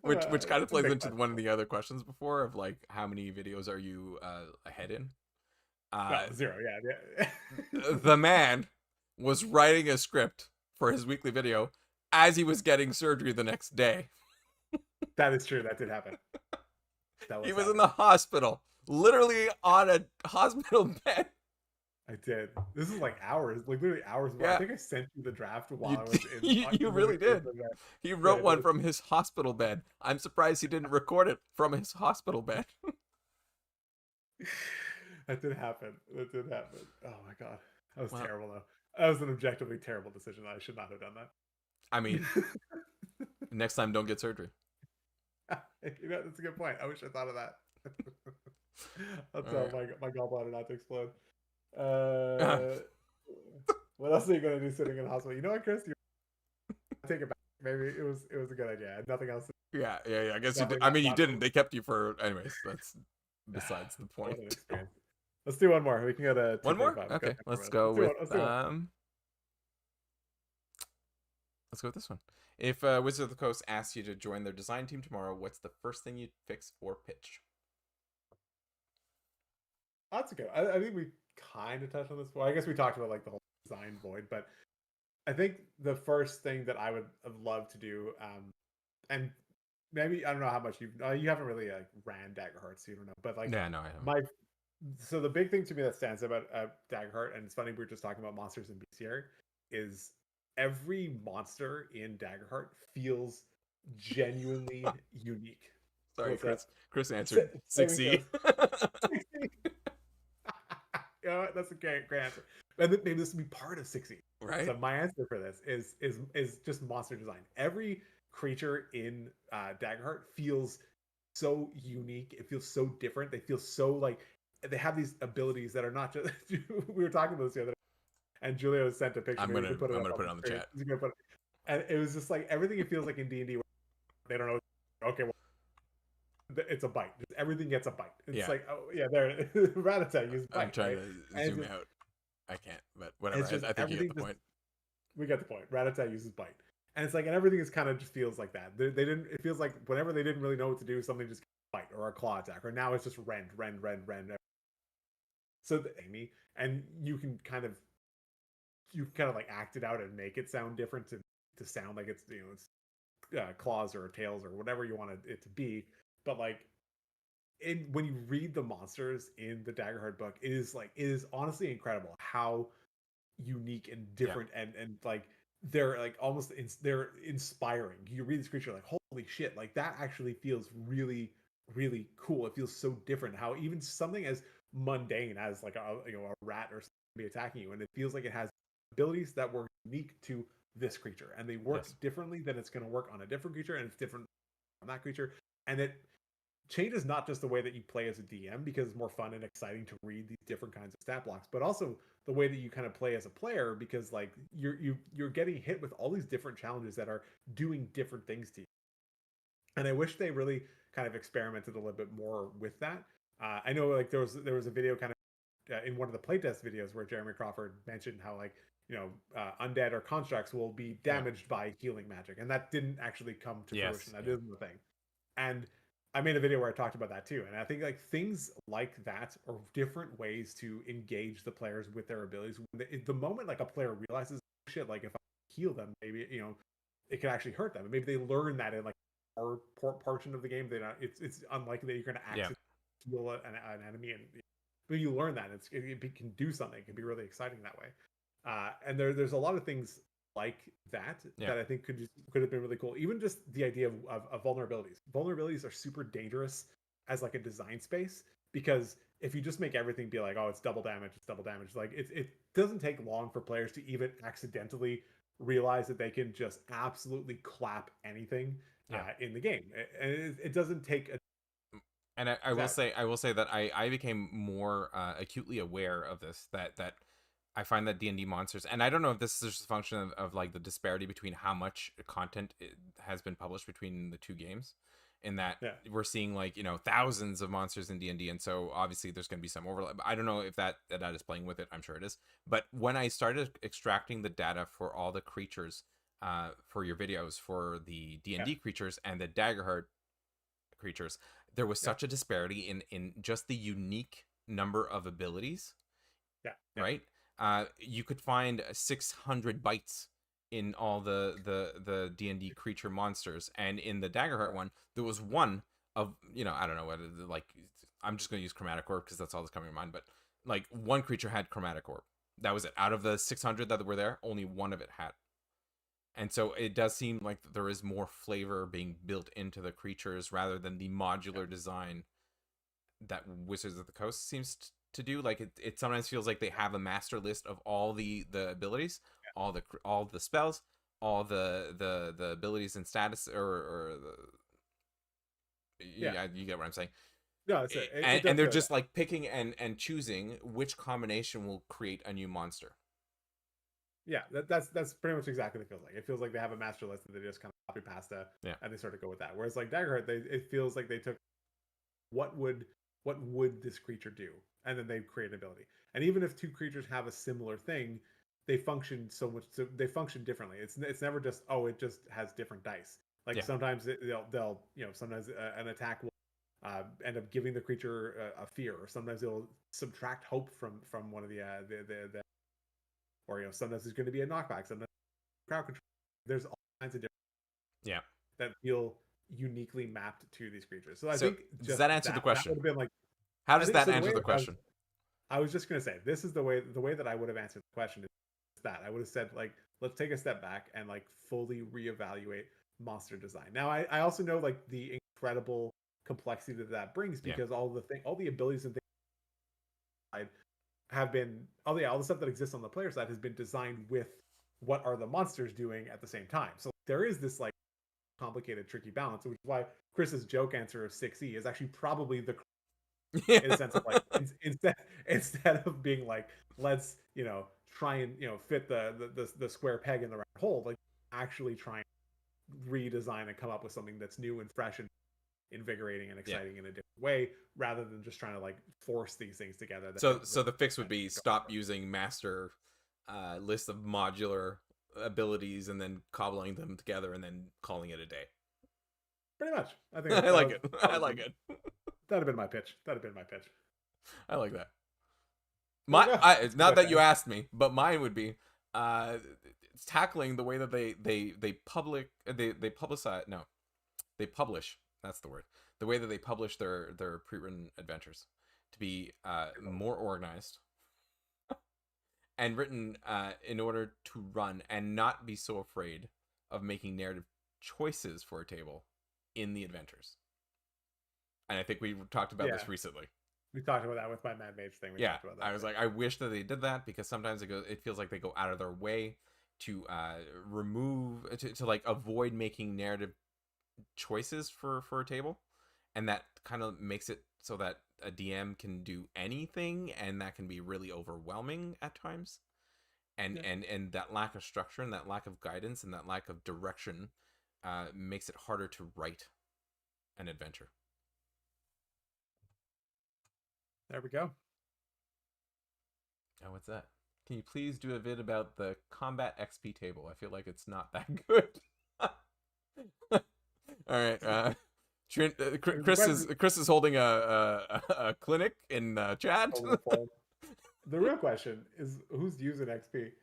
which kind of plays into one of the other questions before of like, how many videos are you ahead in? 0. Yeah. The man was writing a script for his weekly video as he was getting surgery the next day. That is true. That did happen. He was in the hospital, literally on a hospital bed. I did. This is like hours, like literally hours. Yeah. I think I sent you the draft while I was in. You really did. He wrote one from his hospital bed. I'm surprised he didn't record it from his hospital bed. That did happen. Oh my god, that was terrible though. That was an objectively terrible decision. I should not have done that. I mean, next time, don't get surgery. You know, that's a good point. I wish I thought of that. I'll tell my gallbladder not to explode. What else are you gonna do sitting in the hospital? You know what, Chris? Take it back. Maybe it was a good idea. I had nothing else. Yeah. I guess you did. I mean, you didn't. They kept you for. Anyways, that's besides the point. Let's do one more. We can go to one more. Okay, let's go with let's go with this one. If Wizard of the Coast asks you to join their design team tomorrow, what's the first thing you'd fix or pitch? That's okay. I think we kind of touched on this. Well, I guess we talked about like the whole design void, but I think the first thing that I would have loved to do, and maybe I don't know how much you haven't really like ran Daggerheart, so you don't know. But like Yeah, no, I haven't. my so the big thing to me that stands out about Daggerheart, and it's funny we were just talking about monsters in BCR, is every monster in Daggerheart feels genuinely unique. Sorry, What's that? Chris answered Saving 6E. throws. You know what? That's a great answer. And then maybe this will be part of 60. Right? So my answer for this is just monster design. Every creature in Daggerheart feels so unique. It feels so different. They feel so like they have these abilities that are not just. We were talking about this the other day, and Julio sent a picture. Maybe we can put it I'm up gonna on put it the on the screen. chat. He's gonna put it, and it was just like everything. It feels like in D&D, they don't know. Okay, well, it's a bite. Just everything gets a bite. It's Yeah, like, oh yeah, there. Rattata uses I'm bite, trying right? to And zoom out. I can't, but whatever. it's just I think you get everything. the Just point. we get the point. Rattata uses bite, and it's like, and everything is kind of just feels like that. They didn't. It feels like whenever they didn't really know what to do, something just bite or a claw attack, or now it's just rend. So Amy, and you kind of like act it out and make it sound different to sound like it's it's claws or tails or whatever you want it to be. But like when you read the monsters in the Daggerheart book, it is honestly incredible how unique and Yeah, different and like they're like almost they're inspiring. You read this creature like holy shit, like that actually feels really cool. It feels so different. How even something as mundane as like a rat or something be attacking you, and it feels like it has abilities that were unique to this creature, and they work yes, differently than it's going to work on a different creature, and it's different on that creature, and it changes not just the way that you play as a DM because it's more fun and exciting to read these different kinds of stat blocks, but also the way that you kind of play as a player because like you're getting hit with all these different challenges that are doing different things to you. And I wish they really kind of experimented a little bit more with that. I know like there was a video kind of in one of the playtest videos where Jeremy Crawford mentioned how like undead or constructs will be yeah, damaged by healing magic, and that didn't actually come to fruition. yes, That yeah, isn't the thing. And I made a video where I talked about that too. And I think like things like that are different ways to engage the players with their abilities. The moment like a player realizes, oh, shit, like if I heal them, maybe it could actually hurt them. And maybe they learn that in like our portion of the game. They not, it's unlikely that you're going to yeah, accidentally heal an enemy, and but you learn that it can do something. It can be really exciting that way. And there's a lot of things like that yeah, that I think could have been really cool. Even just the idea of vulnerabilities. Vulnerabilities are super dangerous as like a design space because if you just make everything be like, oh, it's double damage. Like it doesn't take long for players to even accidentally realize that they can just absolutely clap anything yeah. in the game, and it doesn't take a And that. I will say that I became more acutely aware of this that I find that D&D monsters, and I don't know if this is just a function of like the disparity between how much content has been published between the two games, in that Yeah, we're seeing like thousands of monsters in D&D, and so obviously there's going to be some overlap. I don't know if that is playing with it. I'm sure it is. But when I started extracting the data for all the creatures, for your videos for the yeah, D&D creatures and the Daggerheart creatures, there was yeah, such a disparity in just the unique number of abilities, yeah, right? You could find 600 bytes in all the D&D creature monsters, and in the Daggerheart one there was one of, I don't know what, like, I'm just going to use chromatic orb because that's all that's coming to mind, but like one creature had chromatic orb. That was it. Out of the 600 that were there, only one of it had. And so it does seem like there is more flavor being built into the creatures rather than the yeah, modular design that Wizards of the Coast seems to do. Like it sometimes feels like they have a master list of all the abilities, all the spells, all the abilities and status, or yeah. yeah, you get what I'm saying. No, it And does they're feel like that. just like picking and choosing which combination will create a new monster. Yeah, that's pretty much exactly what it feels like. It feels like they have a master list that they just kind of copy pasta Yeah, and they sort of go with that. Whereas like Daggerheart, it feels like they took what would what would this creature do, and then they create an ability. And even if two creatures have a similar thing, they function so much. So they function differently. It's never just, oh, it just has different dice. Like Yeah. sometimes they'll sometimes an attack will end up giving the creature a fear, or sometimes it'll subtract hope from one of the or sometimes there's going to be a knockback, sometimes crowd control. There's all kinds of different Yeah. that feel uniquely mapped to these creatures. So I So think does just that answer the that question? would have been like, How I does think that so. answer the question? I was just gonna say, this is the way that I would have answered the question is that I would have said, like, let's take a step back and like fully reevaluate monster design. Now I also know like the incredible complexity that brings, Yeah. because all the abilities and things have been, all the stuff that exists on the player side has been designed with what are the monsters doing at the same time. So there is this like complicated, tricky balance, which is why Chris's joke answer of 6E is actually probably the, Yeah. in the sense of like, instead of being like, let's try and fit the square peg in the round hole, like actually try and redesign and come up with something that's new and fresh and invigorating and Yeah. exciting in a different way, rather than just trying to like force these things together. So the fix would be stop using master list of modular abilities and then cobbling them together and then calling it a day. Pretty much. I think I like it. I like it. That'd have been my pitch. I like that. There you go. It's not that you asked me, but mine would be it's tackling the way that they publish. That's the word. The way that they publish their pre-written adventures to be more organized and written in order to run and not be so afraid of making narrative choices for a table in the adventures. And I think we talked about this recently. We talked about that with my Mad Mage thing. We talked about that. I was like, I wish that they did that, because sometimes it feels like they go out of their way to to like avoid making narrative choices for a table, and that kind of makes it so that a DM can do anything, and that can be really overwhelming at times. And that lack of structure and that lack of guidance and that lack of direction makes it harder to write an adventure. There we go. Oh, what's that? Can you please do a vid about the combat XP table? I feel like it's not that good. All right. Chris is holding a clinic in chat. The real question is, who's using XP?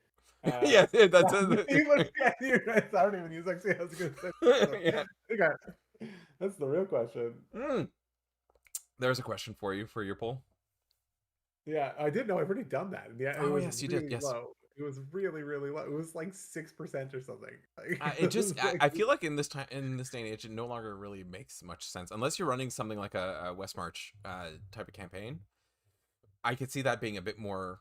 Yes, that's I don't even use XP. I was gonna say. Yeah. That's the real question. There's a question for you for your poll. Yeah, I did know I've already done that. Yeah, it was yes, you really did. Yes, low. It was really, really low. It was like 6% or something. It just, I feel like in this day and age, it no longer really makes much sense unless you're running something like a West March type of campaign. I could see that being a bit more,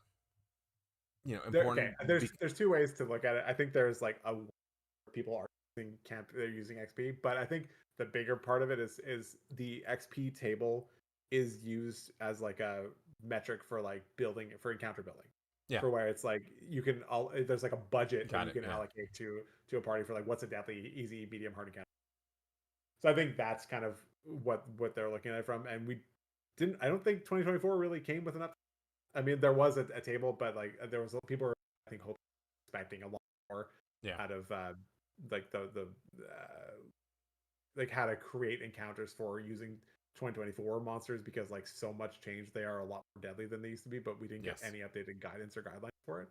important. There's two ways to look at it. I think there's like people are they're using XP, but I think the bigger part of it is the XP table is used as like a metric for like building, for encounter building. Yeah. For where it's like there's like a budget that you can allocate to a party for like what's a deadly, easy, medium, hard encounter. So I think that's kind of what they're looking at it from. And I don't think 2024 really came with enough. I mean, there was a table, but like there was people were, I think, expecting a lot more out of like the like how to create encounters for using 2024 monsters, because like so much change, they are a lot more deadly than they used to be, but we didn't get any updated guidance or guidelines for it.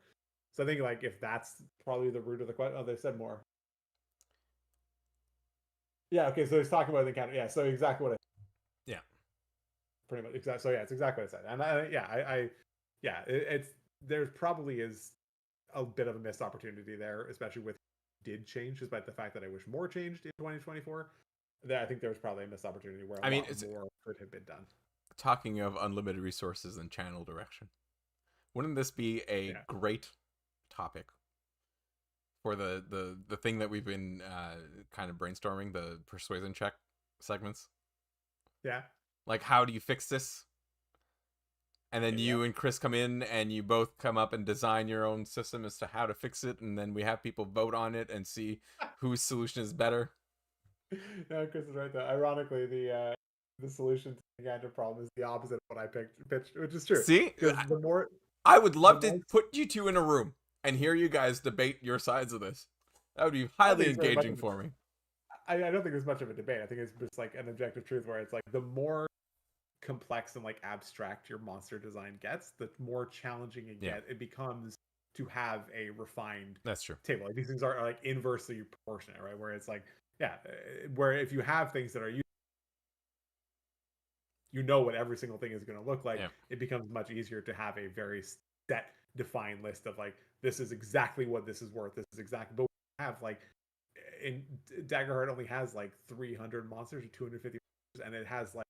So I think like if that's probably the root of the question. Oh, they said more. Yeah, okay, so he's talking about the encounter. Yeah, so exactly what I Yeah. Pretty much exactly. So yeah, it's exactly what I said. And it's there probably is a bit of a missed opportunity there, especially with did change, despite the fact that I wish more changed in 2024. I think there was probably a missed opportunity where a lot more could have been done. Talking of unlimited resources and channel direction, wouldn't this be a great topic for the thing that we've been kind of brainstorming, the persuasion check segments? Yeah. Like, how do you fix this? And then you and Chris come in and you both come up and design your own system as to how to fix it, and then we have people vote on it and see whose solution is better. No, Chris is right though. Ironically, the solution to the encounter problem is the opposite of what I pitched, which is true. See, because the more I would love to put you two in a room and hear you guys debate your sides of this. That would be I don't highly think it's very much engaging of for me. I don't think there's much of a debate. I think it's just like an objective truth where it's like the more complex and like abstract your monster design gets, the more challenging it becomes to have a refined That's true. table. Like these things are like inversely proportionate, right? Where it's like, yeah, where if you have things that are you know what every single thing is going to look like, Yeah. it becomes much easier to have a very set, defined list of like, this is exactly what this is worth. This is exactly, but we have like, in Daggerheart only has like 300 monsters or 250 monsters, and it has like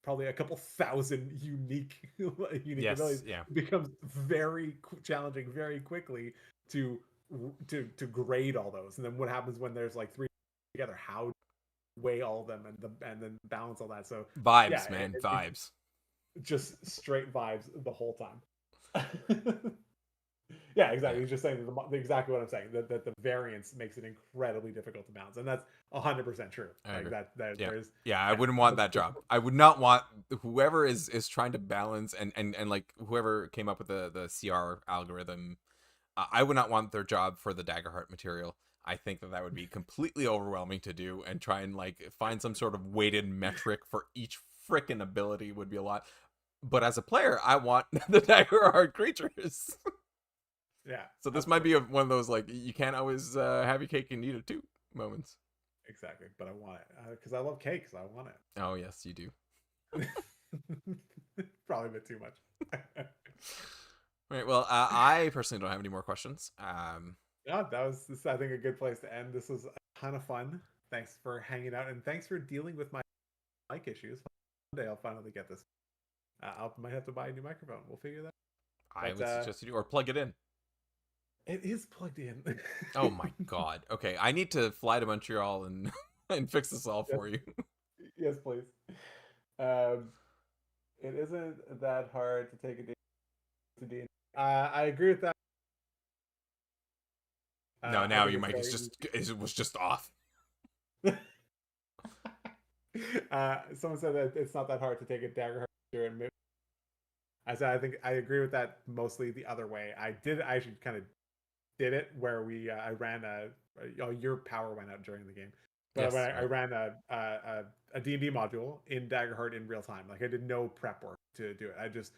probably a couple thousand unique Yes. abilities. Yeah. It becomes very challenging very quickly to to grade all those. And then what happens when there's like three together? How weigh all of them and then balance all that? So yeah, Vibes, man. it Vibes. just straight vibes the whole time. Yeah, exactly. Yeah. He's just saying exactly what I'm saying. That the variance makes it incredibly difficult to balance, and that's 100% true. I Like agree. that Yeah. there's Yeah, I wouldn't want that job. I would not want whoever is trying to balance and like whoever came up with the CR algorithm. I would not want their job for the Daggerheart material. I think that would be completely overwhelming to do, and try and like find some sort of weighted metric for each freaking ability would be a lot. But as a player, I want the Daggerheart creatures. yeah, So this might absolutely. be one of those like you can't always have your cake and eat it too moments. Exactly, but I want it because I love cakes. I want Oh yes, you do. it. Probably a bit too much. Right. Well, I personally don't have any more questions. Yeah, that was this. I think a good place to end. This was a ton of fun. Thanks for hanging out, and thanks for dealing with my mic issues. One day I'll finally get this. I might have to buy a new microphone. We'll figure that out. I But would suggest you do or plug it in. it is plugged in. Oh my god. Okay, I need to fly to Montreal and and fix this all Yes, for you. yes, please. Um, it isn't that hard to take a D to D. I agree with that. No, I now think your it's mic very easy. was just off. Someone said that it's not that hard to take a Daggerheart and move. I said I think I agree with that mostly the other way. I actually kind of did it where I ran your power went out during the game, but Yes, I right. ran a D&D module in Daggerheart in real time. Like I did no prep work to do it. I just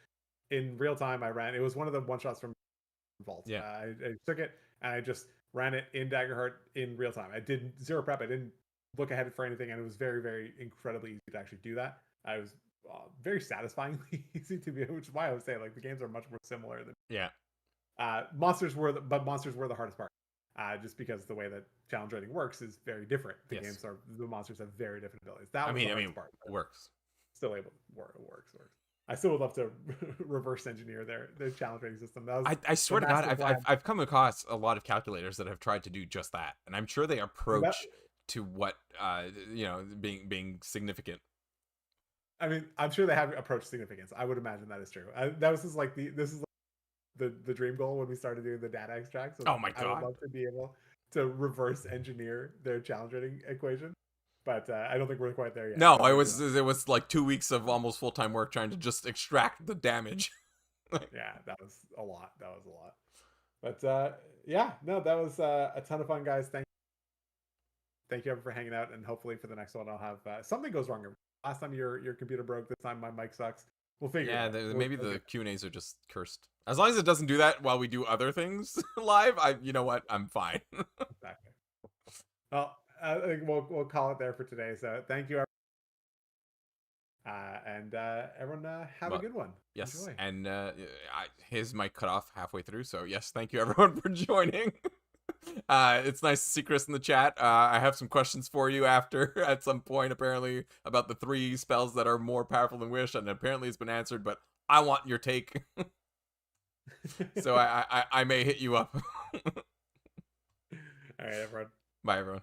in real time I ran. It was one of the one shots from Vault. Yeah. I took it and I just ran it in Daggerheart in real time. I did zero prep. I didn't look ahead for anything, and it was very incredibly easy to actually do that. I was very satisfyingly easy to be, which is why I would say like the games are much more similar than Yeah. monsters were, but monsters were the hardest part. Just because the way that challenge rating works is very different. Yes. The monsters have very different abilities. That I was the mean, hardest part. works. Still able, works. I still would love to reverse engineer their challenge rating system. That was I the swear to God, master plan. I've come across a lot of calculators that have tried to do just that, and I'm sure they That, approach to what being significant. I mean, I'm sure they have approached significance. I would imagine that is true. That was just like this is like the dream goal when we started doing the data extracts. Was Oh like, my I would God. love to be able to reverse engineer their challenge rating equation, but I don't think we're quite there yet. No, But maybe it was like 2 weeks of almost full-time work trying to just extract the damage. yeah, that was a lot. That was a lot. But yeah, no, that was a ton of fun, guys. Thank you ever for hanging out, and hopefully for the next one I'll have something goes wrong. Last time your computer broke. This time my mic sucks. We'll figure it Yeah, out. maybe We'll the get Q&As are just cursed. As long as it doesn't do that while we do other things live, you know what? I'm fine. exactly. Well, I think we'll call it there for today. So thank you, and everyone have a But good one. yes, Enjoy. and his mic cut off halfway through, so yes, thank you everyone for joining. It's nice to see Chris in the chat. I have some questions for you after at some point, apparently, about the 3 spells that are more powerful than Wish, and apparently it's been answered, but I want your take. So I may hit you up. All right, everyone. Bye, everyone.